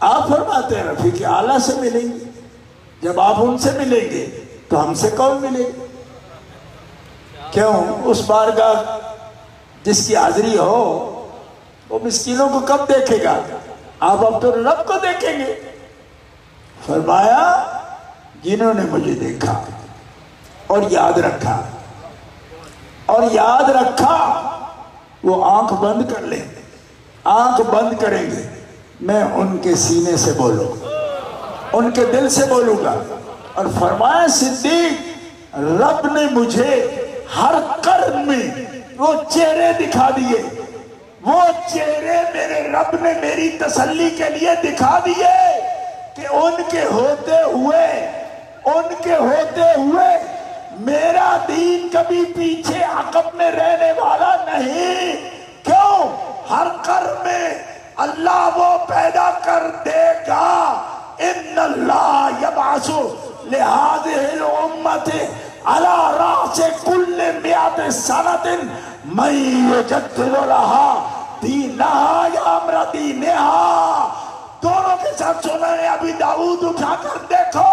آپ فرماتے ہیں رفیق اعلیٰ سے ملیں گے، جب آپ ان سے ملیں گے تو ہم سے کون ملے گا؟ کیوں؟ اس بارگاہ جس کی حاضری ہو وہ مسکینوں کو کب دیکھے گا؟ آپ اب تو رب کو دیکھیں گے. فرمایا جنہوں نے مجھے دیکھا اور یاد رکھا وہ آنکھ بند کر لیں گے، آنکھ بند کریں گے، میں ان کے سینے سے بولوں گا، ان کے دل سے بولوں گا. اور فرمایا صدیق رب نے مجھے ہر قرن میں وہ چہرے دکھا دیے، وہ چہرے میرے رب نے میری تسلی کے لیے دکھا دیے کہ ان کے ہوتے ہوئے میرا دین کبھی پیچھے عقب میں رہنے والا نہیں. کیوں؟ ہر قرن میں اللہ وہ پیدا کر دے گا. ان اللہ یبعث لہذه الامت على رأس كل 100 سنة من يجدد لها دینها یا امر دینها. دونوں کے ساتھ سنا ہے. ابھی داؤد اٹھا کر دیکھو،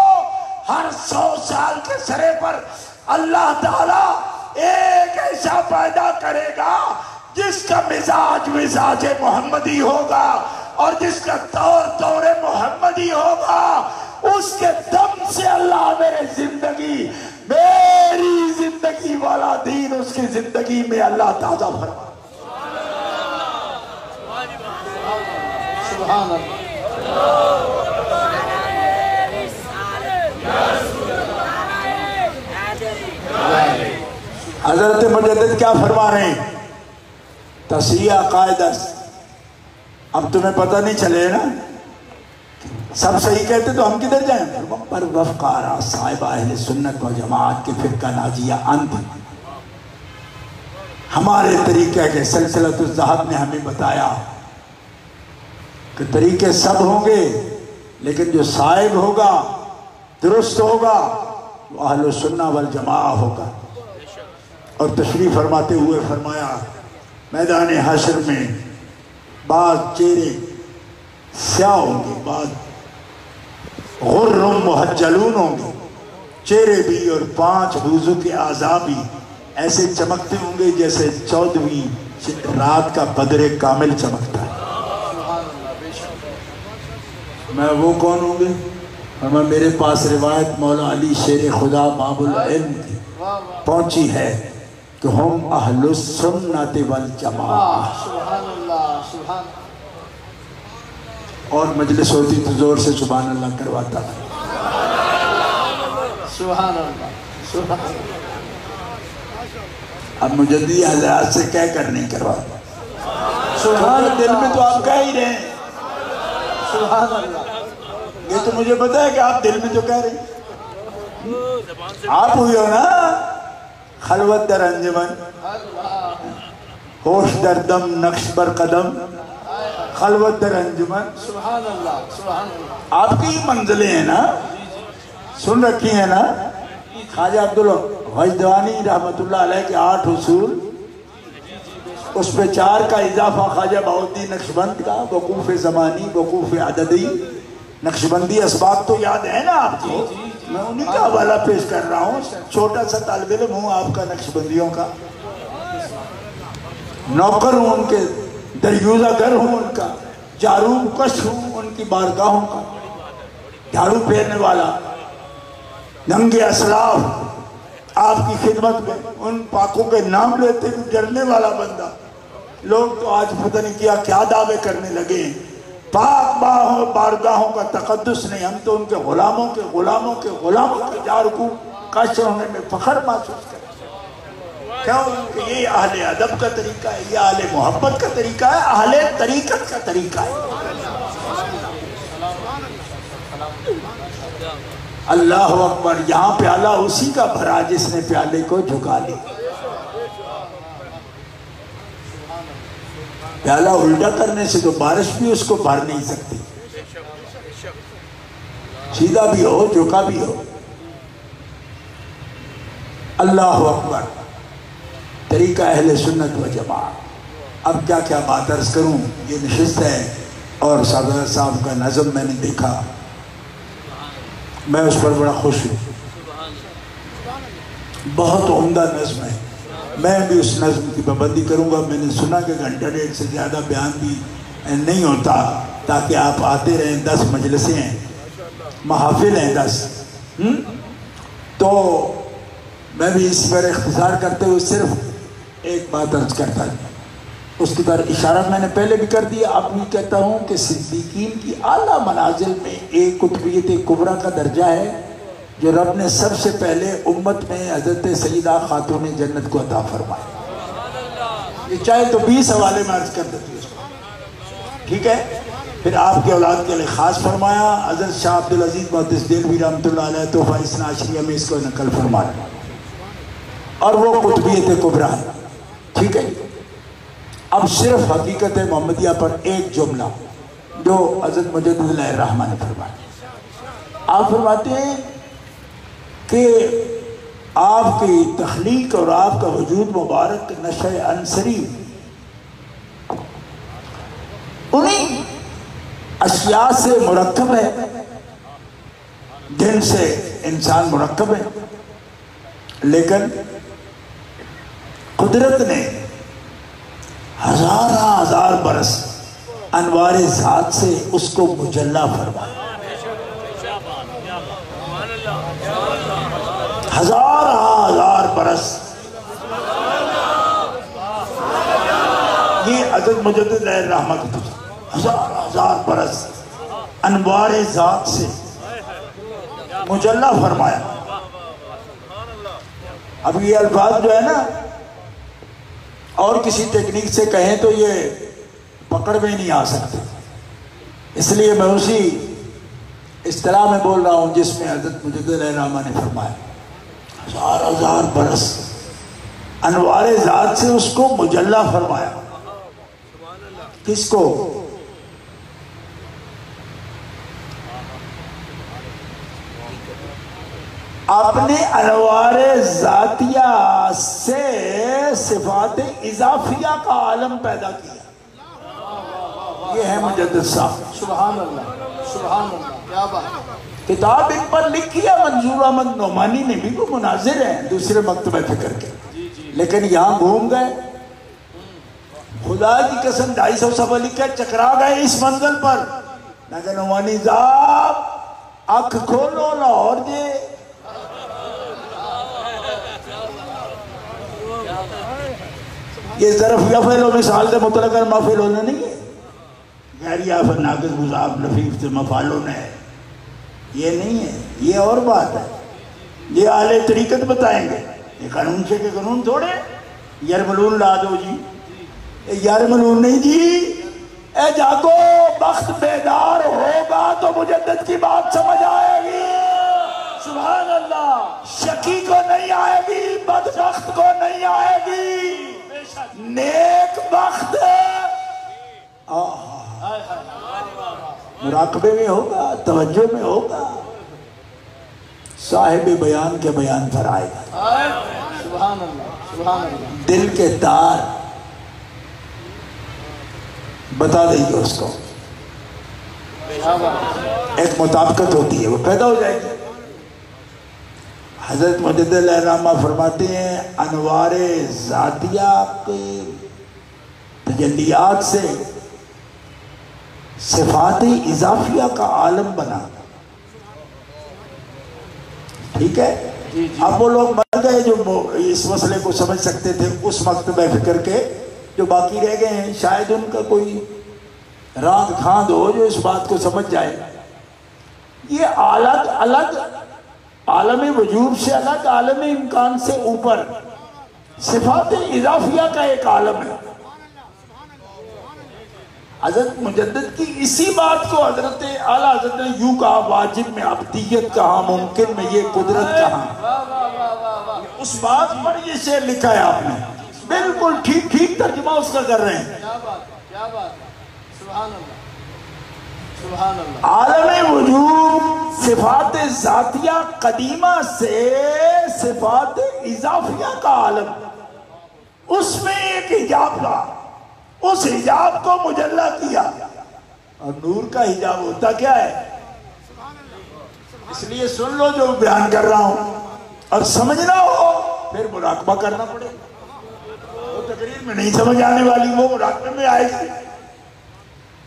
ہر 100 سال کے سرے پر اللہ تعالیٰ ایک ایسا پیدا کرے گا جس کا مزاج محمدی ہوگا اور جس کا طور محمدی ہوگا. اس کے دم سے اللہ میری زندگی والا دین اس کی زندگی میں اللہ تازہ فرما. سبحان اللہ. حضرت مجدد کیا فرما رہے ہیں؟ تصحیح عقائد. اب تمہیں پتہ نہیں چلے نا، سب صحیح کہتے تو ہم کدھر جائیں؟ پر وفقارا صاحب اہل سنت و جماعت کے فرقہ ناجیہ انت. ہمارے طریقہ کے سلسلۃ الذہب نے ہمیں بتایا کہ طریقے سب ہوں گے، لیکن جو صاحب ہوگا، درست ہوگا، وہ اہل سنت والجماعہ ہوگا. اور تشریف فرماتے ہوئے فرمایا میدان حشر میں بعض چہرے سیاہ ہوں گے، بعض غرم محجلون ہوں گے، چہرے بھی اور 5 روزوں کے اعضاء بھی ایسے چمکتے ہوں گے جیسے 14ویں رات کا بدر کامل چمکتا ہے. میں وہ کون ہوں گے؟ فرمایا میرے پاس روایت مولا علی شیر خدا باب العلم کی پہنچی ہے کہ ہم اہل السنت والجماعہ. سبحان اللہ سبحان. اور مجلس ہوتی تو زور سے سبحان اللہ کرواتا ہے. سبحان اللہ سبحان اللہ. اب مجددی حضرات سے کہہ کر نہیں کرواتا. سبحان اللہ. دل میں تو آپ کہہ ہی رہے ہیں. سبحان اللہ. یہ تو مجھے پتا ہے کہ آپ دل میں تو کہہ رہے ہیں. آپ ہوئی ہو نا خلوت در انجمن، ہوش در دم، نقش بر قدم، خلوت در انجمن. سبحان اللہ سبحان اللہ. آپ کی منزلیں ہیں نا، سن رکھی ہیں نا. خواجہ عبدالغیدوانی رحمت اللہ علیہ کے 8 اصول، اس پہ 4 کا اضافہ خواجہ بہاؤالدین نقشبند کا، وقوف زمانی، وقوف عددی. نقشبندی اسباب تو یاد ہے نا آپ کو، میں انہی کا حوالہ پیش کر رہا ہوں. چھوٹا سا طالب علم ہوں آپ کا، نقشبندیوں کا نوکر ہوں، ان کے دریوزہ گر ہوں، ان کا جاروب کش ہوں، ان کی بارگاہوں کا جھاڑو پھیرنے والا. ننگے اسلاف آپ کی خدمت میں ان پاکوں کے نام لیتے ہوئے ڈرنے والا بندہ. لوگ تو آج پتہ نہیں کیا دعوے کرنے لگے ہیں. پاک بارگاہوں کا تقدس نہیں، ہم تو ان کے غلاموں کے جارکو کش ہونے میں فخر محسوس کرتے ہیں. کیوں؟ کہ یہ اہل ادب کا طریقہ ہے، یہ اہل محبت کا طریقہ ہے، اہل طریقت کا طریقہ ہے. اللہ اکبر. یہاں پیالہ اسی کا بھرا جس نے پیالے کو جھکا لی. پیالہ الٹا کرنے سے تو بارش بھی اس کو بھر نہیں سکتی. سیدھا بھی ہو جھکا بھی ہو. اللہ اکبر. طریقہ اہل سنت و جماعت. اب کیا کیا بات عرض کروں. یہ نشست ہے اور صدر صاحب کا نظم میں نے دیکھا, میں اس پر بڑا خوش ہوں. بہت عمدہ نظم ہے. میں بھی اس نظم کی پابندی کروں گا. میں نے سنا کہ گھنٹہ ڈیڑھ سے زیادہ بیان بھی نہیں ہوتا, تاکہ آپ آتے رہیں. 10 مجلسیں ہیں, محافل ہیں 10. تو میں بھی اس پر اختصار کرتے ہوئے صرف ایک بات عرض کرتا ہوں. اس کی طرح اشارہ میں نے پہلے بھی کر دیا, اب بھی کہتا ہوں کہ صدیقین کی اعلیٰ منازل میں ایک قطبیت کبریٰ کا درجہ ہے جو رب نے سب سے پہلے امت میں حضرت سیدہ خاتون جنت کو عطا فرمایا. یہ چاہے تو 20 حوالے میں عرض کر دیتی اس کو, ٹھیک ہے. پھر آپ کے اولاد کے لیے خاص فرمایا. حضرت شاہ عبدالعزیز محدث دہلوی رحمۃ اللہ علیہ تحفہ اثنا عشریہ میں اس کو نقل فرمایا, اور وہ قطبیت کبریٰ ہے, ٹھیک ہے. اب صرف حقیقت محمدیہ پر ایک جملہ جو حضرت مجدد علیہ الرحمہ نے فرمایا. آپ فرماتے ہیں کہ آپ کی تخلیق اور آپ کا وجود مبارک نشہ انصری انہیں اشیاء سے مرکب ہے جن سے انسان مرکب ہے, لیکن قدرت نے ہزار برس انوار ذات سے اس کو مجلہ فرمایا. ہزار برس. یہ حضرت مجدد علیہ الرحمہ کی ہزار برس انوار ذات سے مجلہ فرمایا. اب یہ الفاظ جو ہے نا, اور کسی ٹیکنیک سے کہیں تو یہ پکڑ میں نہیں آ سکتے, اس لیے میں اسی اصطلاح میں بول رہا ہوں جس میں حضرت مجدد علیہ الرحمہ نے فرمایا. ہزار برس انوار ذات سے اس کو مجلہ فرمایا. کس کو؟ اپنے انوار ذاتیہ سے صفات اضافیہ کا عالم پیدا کیا. یہ ہے مجدد صاحب. سبحان اللہ, سبحان اللہ, کیا بات. کتاب ان پر لکھی ہے منظور احمد نعمانی نے بھی, وہ مناظر ہیں دوسرے مکتبہ فکر کے, لیکن یہاں گھوم گئے. خدا کی قسم 250 صفحہ لکھا, چکرا گئے اس منزل پر. لیکن نعمانی صاحب آنکھ کھولو لاہور جے. یہ ظرف یفعل و مثال سے مطلق مفعول ہونا نہیں ہے. غیر یافعل ناقص مضاف لفیف سے مفعول ہونا ہے, یہ نہیں ہے. یہ اور بات ہے. یہ اہل طریقت بتائیں گے. یہ قانون سے کہ قانون تھوڑے یرملون لا دو جی. یرملون نہیں جی. اے جاگو, بخت بیدار ہوگا تو مجدد کی بات سمجھ آئے گی. سبحان اللہ. شکی کو نہیں آئے گی, بدبخت کو نہیں آئے گی, نیک بخت مراقبے میں ہوگا, توجہ میں ہوگا, صاحب بیان کے بیان پر آئے گا. سبحان اللہ, سبحان اللہ. دل کے تار بتا دیں گے اس کو. ایک مطابقت ہوتی ہے, وہ پیدا ہو جائے گی. حضرت مجدد علیہ الرحمہ فرماتے ہیں انوار ذاتیہ کے تجلیات سے صفات اضافیہ کا عالم بنا. ٹھیک ہے. اب وہ لوگ مر گئے جو اس مسئلے کو سمجھ سکتے تھے اس مکتبہ فکر کے, جو باقی رہ گئے ہیں شاید ان کا کوئی راند کھاند ہو جو اس بات کو سمجھ جائے. یہ الگ عالم وجود سے الگ, عالم امکان سے اوپر صفات اضافیہ کا ایک عالم ہے. حضرت مجدد کی اسی بات کو حضرت اعلیٰ حضرت نے یوں کہا، واجب میں عبدیت کہاں، ممکن میں یہ قدرت کہاں. اس بات پر یہ شعر لکھا ہے آپ نے، بالکل ٹھیک ٹھیک ترجمہ اس کا کر رہے ہیں. کیا بات، سبحان اللہ سبحان اللہ. عالم وجود صفات ذاتیہ قدیمہ سے صفات اضافیہ کا عالم، اس میں ایک حجاب تھا، اس حجاب کو مجلہ کیا. اور نور کا حجاب ہوتا کیا ہے؟ اس لیے سن لو جو بیان کر رہا ہوں، اور سمجھنا ہو پھر مراقبہ کرنا پڑے. وہ تقریر میں نہیں سمجھ آنے والی، وہ مراقبے میں آئے گی.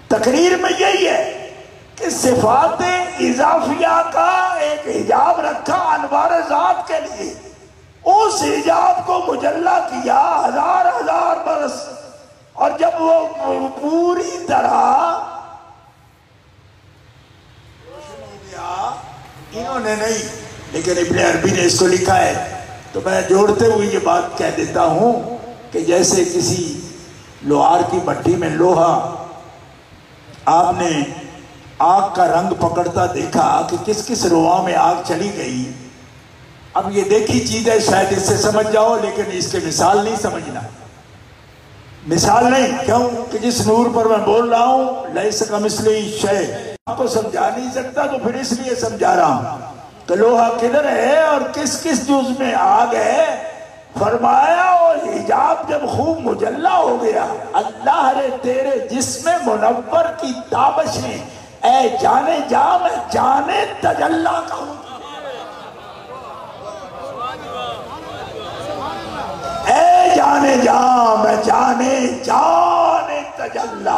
تقریر میں یہی ہے کہ صفات اضافیہ کا ایک حجاب رکھا انوار ذات کے لیے، اس حجاب کو مجلہ کیا ہزار ہزار برس. اور جب وہ پوری طرح روشن ہو گیا، انہوں نے نہیں لیکن ابن عربی نے اس کو لکھا ہے، تو میں جوڑتے ہوئے یہ بات کہہ دیتا ہوں کہ جیسے کسی لوہار کی بھٹی میں لوہا آپ نے آگ کا رنگ پکڑتا دیکھا کہ کس کس رواں میں آگ چلی گئی. اب یہ دیکھی چیز ہے، شاید اس سے سمجھ جاؤ، لیکن اس کے مثال نہیں سمجھنا. مثال نہیں، کیوں کہ جس نور پر میں بول رہا ہوں لیس کمثلہ شیء، آپ کو سمجھا نہیں سکتا، تو پھر اس لیے سمجھا رہا ہوں کہ لوہا کدھر ہے اور کس کس جز میں آگ ہے. فرمایا اور حجاب جب خوب مجلہ ہو گیا، اللہ رے تیرے جسم منور کی تابشیں، اے جانے جا میں جانے تجلی کہوں. اے جانے جا میں جانے جانے تجلی.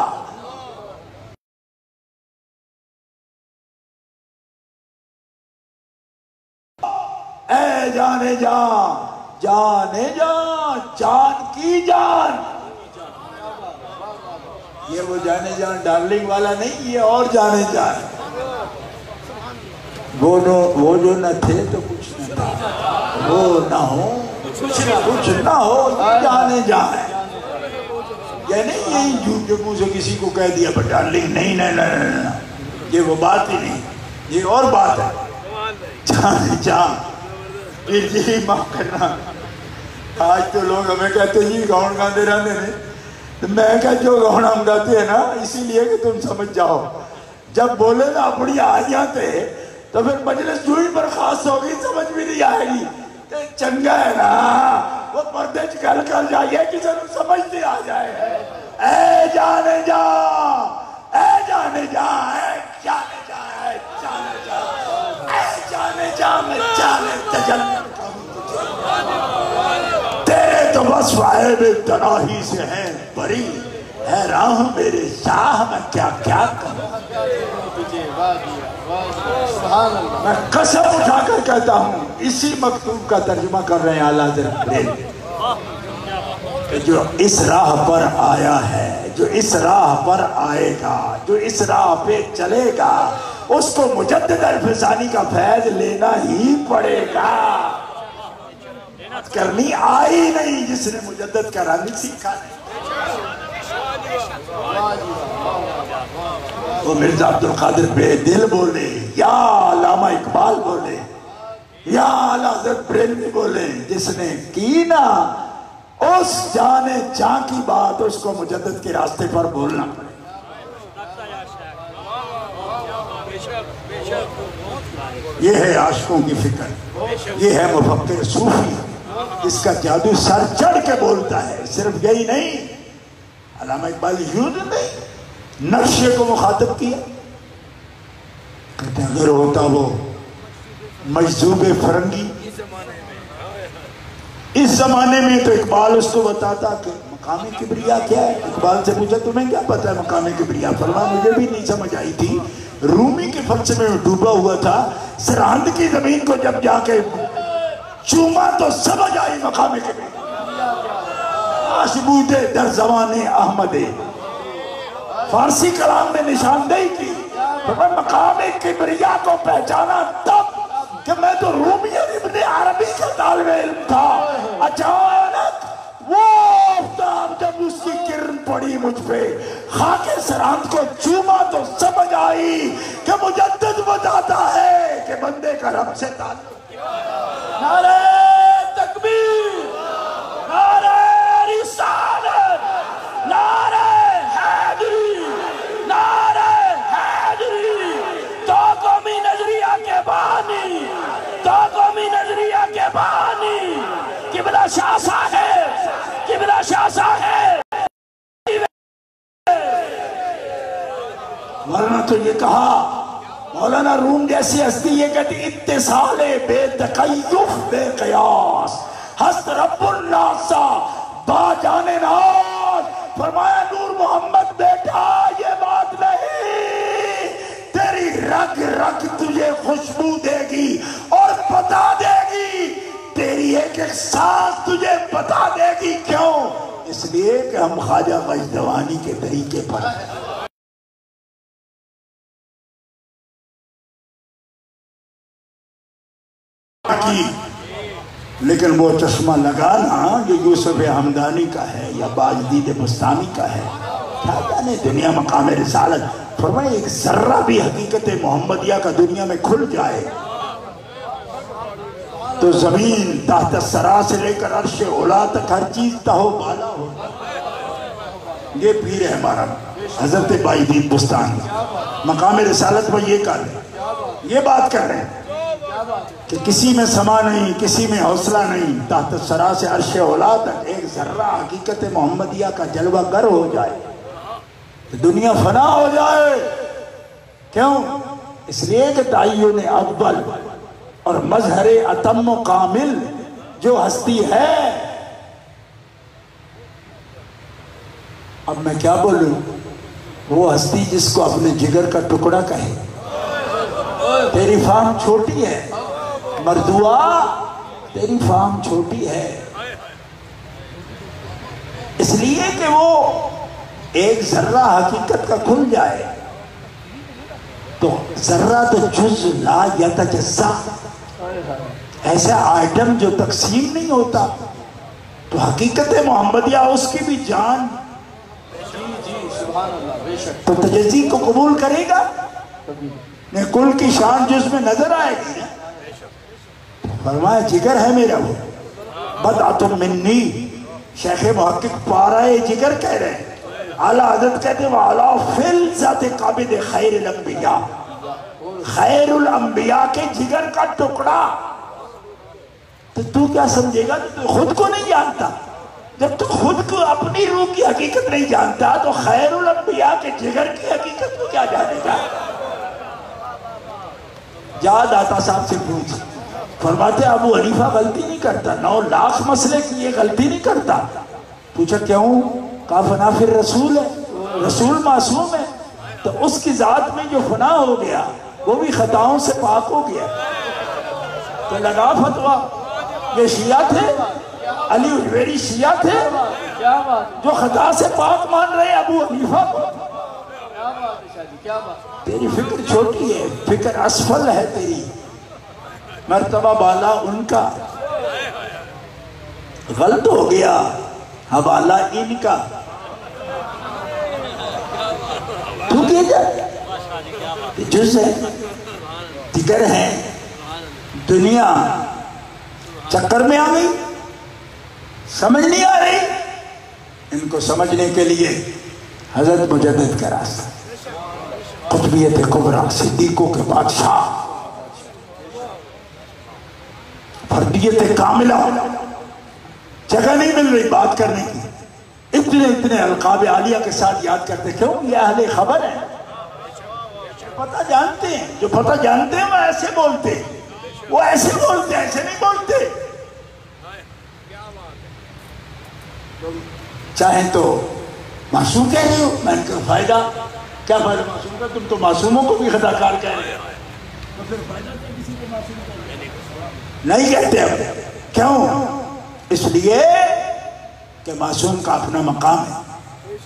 اے جانے جا جانے جا جان کی جان. یہ وہ جانے جان ڈارلنگ والا نہیں، یہ اور جانے جان. وہ جو نہ تھے تو کچھ نہ تھا، وہ نہ ہو کچھ نہ ہو، یہ جانے جان ہے. یہ نہیں یہی جھوٹ جو منہ سے کسی کو کہہ دیا پر ڈارلنگ نہیں نہیں نہیں، یہ وہ بات ہی نہیں، یہ اور بات ہے. جانے جان. جی معاف کرنا، آج تو لوگ ہمیں کہتے ہیں جی گاؤں گاندے رہنے نے، تو میں کہا جو گاؤں ہم گاتے ہیں نا اسی لیے کہ تم سمجھ جاؤ. جب بولے نا اپنی آئیاں تھے تو پھر مجلس جو ہی برخاست ہوگی سمجھ بھی نہیں آئے گی. چنگا ہے نا وہ پردے چکل کر جائیے کہ سمجھتے آ جائے. اے جانے جا اے جانے جا اے جانے جا اے جانے جا اے جانے جا میں جانے تجلی. تیرے تو بس وائب تناہی سے ہیں بری، ہے راہ میرے شاہ میں کیا کیا کروں. میں قسم اٹھا کر کہتا ہوں اسی مکتوب کا ترجمہ کر رہے ہیں اعلیٰ حضرت کہ جو اس راہ پر آیا ہے، جو اس راہ پر آئے گا، جو اس راہ پہ چلے گا، اس کو مجدد الفسانی کا فیض لینا ہی پڑے گا. کرنی آئی نہیں جس نے مجدد کا رنگ سیکھا نہیں. وہ مرزا عبدالقادر بے دل بولے یا علامہ اقبال بولے یا اعلیٰ حضرت بریلوی بولے، جس نے کی نا اس جانے جاں کی بات اس کو مجدد کے راستے پر بولنا پڑے. یہ ہے عاشقوں کی فکر، یہ ہے مفکر صوفی، اس کا جادو سر چڑھ کے بولتا ہے. صرف یہی نہیں، علامہ اقبال یوں نہیں نقشے کو مخاطب کیا، کہتے ہیں اگر ہوتا وہ مجذوب فرنگی اس زمانے میں تو اقبال اس کو بتاتا کہ مقام کبریا کیا ہے. اقبال سے پوچھا تمہیں کیا پتا ہے مقام کبریا؟ فرمایا مجھے بھی نہیں سمجھ آئی تھی، رومی کے فلسفے میں ڈوبا ہوا تھا، سرہند کی زمین کو جب جا کے چوما تو سمجھ آئی مقام کبریا. آشبوتے در زمان احمد، فارسی کلام میں نشاندہی کی. میں مقام کبریا کو پہچانا تب کہ میں تو رومی اور ابن عربی کا طالب علم تھا. اچانک وہ آفتاب جب اس کی کرن پڑی مجھ پہ، خاک سرحد کو چوما تو سمجھ آئی کہ مجدد بتاتا ہے کہ بندے کا رب سے تعلق۔ نعرہ تکبیر، نعرہ رسالت، نعرہ حیدری، نعرہ حیدری، تو قومی نظریہ کے بانی، تو قومی نظریہ کے بانی، قبلہ شاہ صاحب، قبلہ شاہ صاحب۔ ورنہ تو یہ کہا مولانا روم جیسی ہستی یہ کہتی اتصال بے تکیف بے قیاس، ہست رب الناسا با جانے ناز۔ فرمایا نور محمد بیٹا یہ بات نہیں، تیری رگ رگ تجھے خوشبو دے گی اور بتا دے گی، تیری ایک ایک سانس تجھے بتا دے گی۔ کیوں؟ اس لیے کہ ہم خواجہ مجدوانی کے طریقے پر ہیں۔ لیکن وہ چشمہ لگانا جو یوسف حمدانی کا ہے یا باجدید بستانی کا ہے، کیا جانے دنیا مقام رسالت۔ فرمائے ایک ذرہ بھی حقیقت محمدیہ کا دنیا میں کھل جائے تو زمین تحت الثری سے لے کر عرش اولا تک ہر چیز تہو بالا ہو۔ یہ پیر ہے ہمارا حضرت باجدید بستانی، مقام رسالت میں یہ کر رہے ہیں، یہ بات کر رہے ہیں کہ کسی میں سما نہیں، کسی میں حوصلہ نہیں، تحت الثری سے عرش اولا تک ایک ذرہ حقیقت محمدیہ کا جلوہ گر ہو جائے تو دنیا فنا ہو جائے۔ کیوں؟ اس لیے کہ تعین اول اور مظہر اتم و کامل جو ہستی ہے۔ اب میں کیا بولوں؟ وہ ہستی جس کو اپنے جگر کا ٹکڑا کہے، تیری فام چھوٹی ہے مردوا، تیری فام چھوٹی ہے، اس لیے کہ وہ ایک ذرہ حقیقت کا کھل جائے تو ذرہ تو جز لا یتجزا، ایسا آئٹم جو تقسیم نہیں ہوتا، تو حقیقت محمدیہ اس کی بھی جان تو تجزی کو قبول کرے گا، کل کی شان جس میں نظر آئے گی۔ فرمایا جگر ہے میرا وہ، بدعۃ منی، شیخ محقق پارہ جگر کہہ رہے ہیں، اعلیٰ حضرت کہتے ہیں وَعَلَىٰ فِي ذات قابض خیر الانبیاء، خیر الانبیاء کے جگر کا ٹکڑا۔ تو تو کیا سمجھے گا؟ تو خود کو نہیں جانتا، جب تو خود کو اپنی روح کی حقیقت نہیں جانتا تو خیر الانبیاء کے جگر کی حقیقت کو کیا جانے گا؟ جا داتا صاحب سے پوچھ، فرماتے ابو حنیفہ غلطی نہیں کرتا، 9 لاکھ مسئلے کی یہ غلطی نہیں کرتا۔ پوچھا کیوں؟ کہا فنا پھر رسول ہے، رسول معصوم ہے، تو اس کی ذات میں جو فنا ہو گیا وہ بھی خطاؤں سے پاک ہو گیا۔ تو لگا فتویٰ، یہ شیعہ تھے، علی اجویری شیعہ تھے جو خطا سے پاک مان رہے ابو حنیفہ کو۔ تیری فکر چھوٹی ہے، فکر اسفل ہے تیری، مرتبہ بالا ان کا، غلط ہو گیا حوالہ ان کا۔ تو کیا جائے جز ہے، جگر ہے، دنیا چکر میں آ گئی، سمجھ نہیں آ رہی۔ ان کو سمجھنے کے لیے حضرت مجدد کا راستہ، قطبیت کبریٰ، صدیقوں کے بادشاہ، فردیت کاملہ، جگہ نہیں مل رہی بات کرنے کی، اتنے القاب عالیہ کے ساتھ یاد کرتے۔ کیوں؟ یہ اہل خبر ہے، پتہ جانتے ہیں، جو پتہ جانتے ہیں وہ ایسے بولتے ہیں، وہ ایسے بولتے ہیں، ایسے نہیں بولتے۔ چاہیں تو معصوم کہہ رہے ہو، میں نے کہا فائدہ کیا؟ فائدہ معصوم کا؟ تم تو معصوموں کو بھی خطا کار کہہ رہے ہو، تو پھر فائدہ کیا کسی کو معصوم کہنے؟ نہیں کہتے اب۔ کیوں؟ اس لیے کہ معصوم کا اپنا مقام ہے،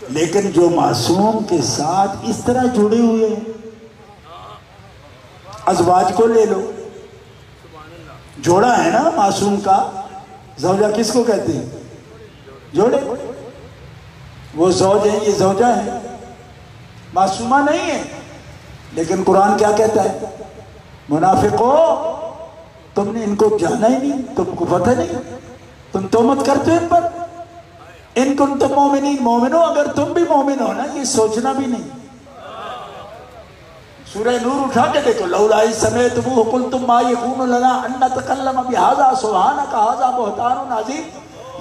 لیکن جو معصوم کے ساتھ اس طرح جڑے ہوئے ہیں، ازواج کو لے لو، جوڑا ہے نا معصوم کا، زوجہ کس کو کہتے ہیں؟ جوڑے۔ وہ زوج ہیں، یہ زوجہ ہیں، معصومہ نہیں ہے. لیکن قرآن کیا کہتا ہے؟ منافقو تم نے ان کو جانا ہی نہیں، تم کو پتہ نہیں، تم تہمت کرتے ہو ان پر. ان کنتم مومنین، مومنو اگر تم بھی مومن ہو نا، یہ سوچنا بھی نہیں. سورہ نور اٹھا کے دیکھو، لولا اذ سمعتموہ قلتم ما یکون لنا ان نتکلم بہذا سبحانک ھذا بہتان عظیم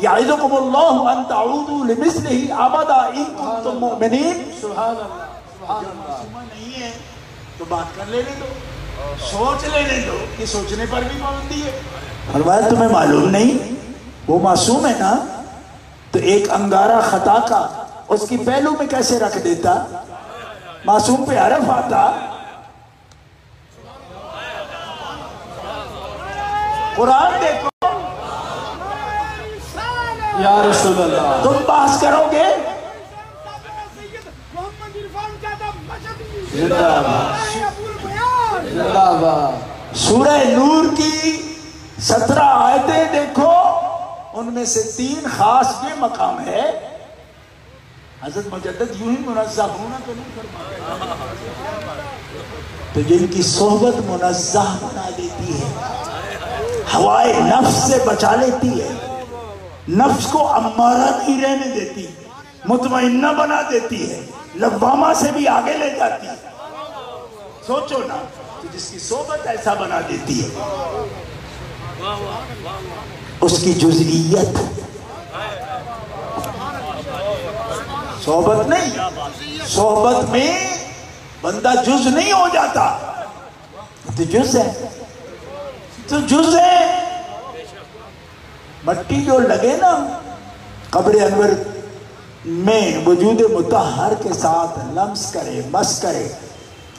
یعظکم اللہ ان تعودوا لمثلہ ابدا ان کنتم مؤمنین. سبحان اللہ سبحان اللہ. معصومہ نہیں ہے تو بات کر لینے دو، سوچ لینے دو. یہ سوچنے پر بھی پابندی ہے. فرمایا تمہیں معلوم نہیں وہ معصوم ہے نا، تو ایک انگارہ خطا کا اس کی پہلو میں کیسے رکھ دیتا؟ معصوم پہ حرف آتا. قرآن دیکھو. یا رسول اللہ. تم بحث کرو گے زندہ باد. سورہ نور کی 17 آیتیں دیکھو، ان میں سے 3 خاص یہ مقام ہے. حضرت مجدد یوں ہی منزہ ہونا تو نہیں فرماتے، تو جن کی صحبت منزہ بنا دیتی ہے، ہوائے نفس سے بچا لیتی ہے، نفس کو امارہ نہیں رہنے دیتی، مطمئنہ بنا دیتی ہے، لوامہ سے بھی آگے لے جاتی ہے. سوچو نا کہ جس کی صحبت ایسا بنا دیتی ہے، اس کی جزئیت، صحبت نہیں، صحبت میں بندہ جز نہیں ہو جاتا. تو جز ہے، تو جز ہے. مٹی جو لگے نا قبر انور میں وجود مطہر کے ساتھ لمس کرے، مس کرے.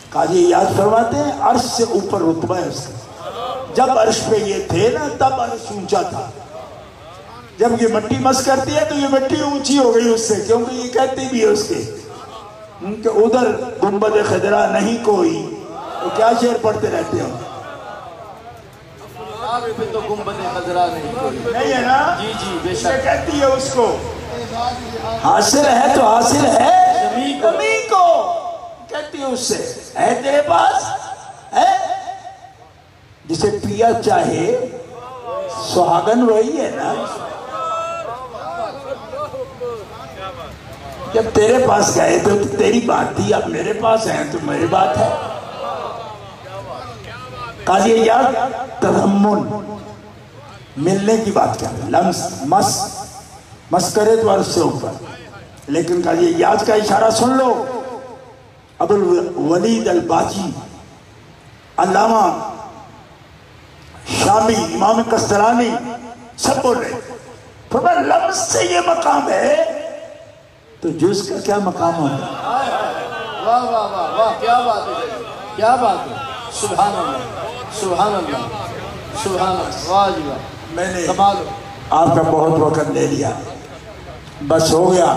قاضی یاد فرماتے ہیں عرش سے اوپر رتبہ ہے اس کا. جب عرش پہ یہ تھے نا تب عرش اونچا تھا. جب یہ مٹی مس کرتی ہے تو یہ مٹی اونچی ہو گئی اس سے، کیونکہ یہ کہتی بھی ہے اس کے کہ ادھر گنبد خضرا نہیں کوئی. تو کیا شعر پڑھتے رہتے ہو؟ تو گنبد خضرا نہیں ہے نا؟ جی جی بے یہ شک. کہتی ہے اس کو حاصل ہے تو حاصل ہے زمین کو. کہتی ہے اس سے ہے تیرے پاس ہے. جسے پیا چاہے سہاگن وہی ہے نا. جب تیرے پاس گئے تو تیری بات تھی، اب میرے پاس ہیں تو میری بات ہے. قاضی یاد تضمن ملنے کی بات کیا ہے، لمس مس کرے تو عرض سے اوپر. لیکن قاضی یاد کا اشارہ سن لو. ابو الولید الباجی، علامہ شامی، امام قسطلانی سب بول رہے فرمایا لمس سے یہ مقام ہے تو جز کا کیا مقام ہوگا؟ واہ واہ واہ واہ، کیا بات ہے، کیا بات ہے. سبحان اللہ سبحان اللہ سبحان اللہ. واہ جی واہ، میں نے کمال ہو. آپ کا بہت وقت لے لیا، بس ہو گیا.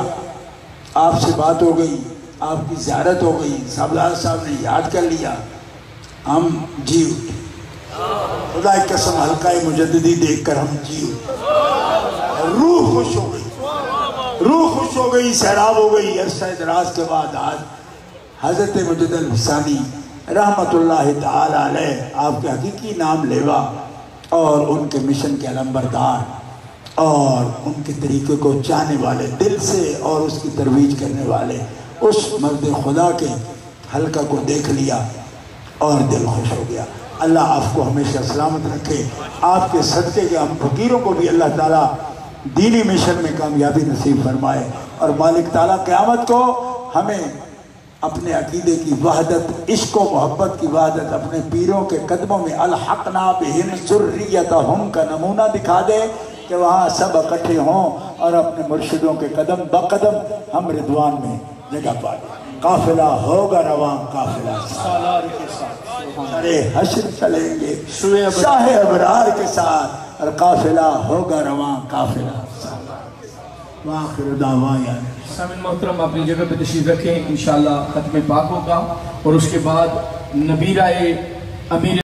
آپ سے بات ہو گئی، آپ کی زیارت ہو گئی، صاحبزادہ صاحب نے یاد کر لیا، ہم جی اٹھے. خدا کی قسم حلقہ مجددی دیکھ کر ہم جی اٹھے. روح خوش ہو گئی، روح خوش ہو گئی، سیراب ہو گئی. عرصہ دراز کے بعد آج حضرت مجدد الحسانی رحمت اللہ تعالی علیہ، آپ کے حقیقی نام لیوا اور ان کے مشن کے علمبردار اور ان کے طریقے کو چاہنے والے دل سے اور اس کی ترویج کرنے والے اس مرد خدا کے حلقہ کو دیکھ لیا اور دل خوش ہو گیا. اللہ آپ کو ہمیشہ سلامت رکھے. آپ کے صدقے کے ہم فقیروں کو بھی اللہ تعالیٰ دینی مشن میں کامیابی نصیب فرمائے. اور مالک تعالیٰ قیامت کو ہمیں اپنے عقیدے کی وحدت، عشق و محبت کی وحدت، اپنے پیروں کے قدموں میں الحقنا بہم ذریتہم کا نمونہ دکھا دے کہ وہاں سب اکٹھے ہوں اور اپنے مرشدوں کے قدم بقدم ہم رضوان میں جگہ پائیں. قافلہ ہوگا رواں قافلہ سالار کے ساتھ سرے حشر چلیں گے شاہ ابرار کے ساتھ، اور قافلہ ہوگا رواں قافلہ سالار. وآخر دعوانا سامعین محترم اپنی جگہ پہ تشریف رکھیں. انشاءاللہ ختم پاک ہوگا اور اس کے بعد نبیرہ امیر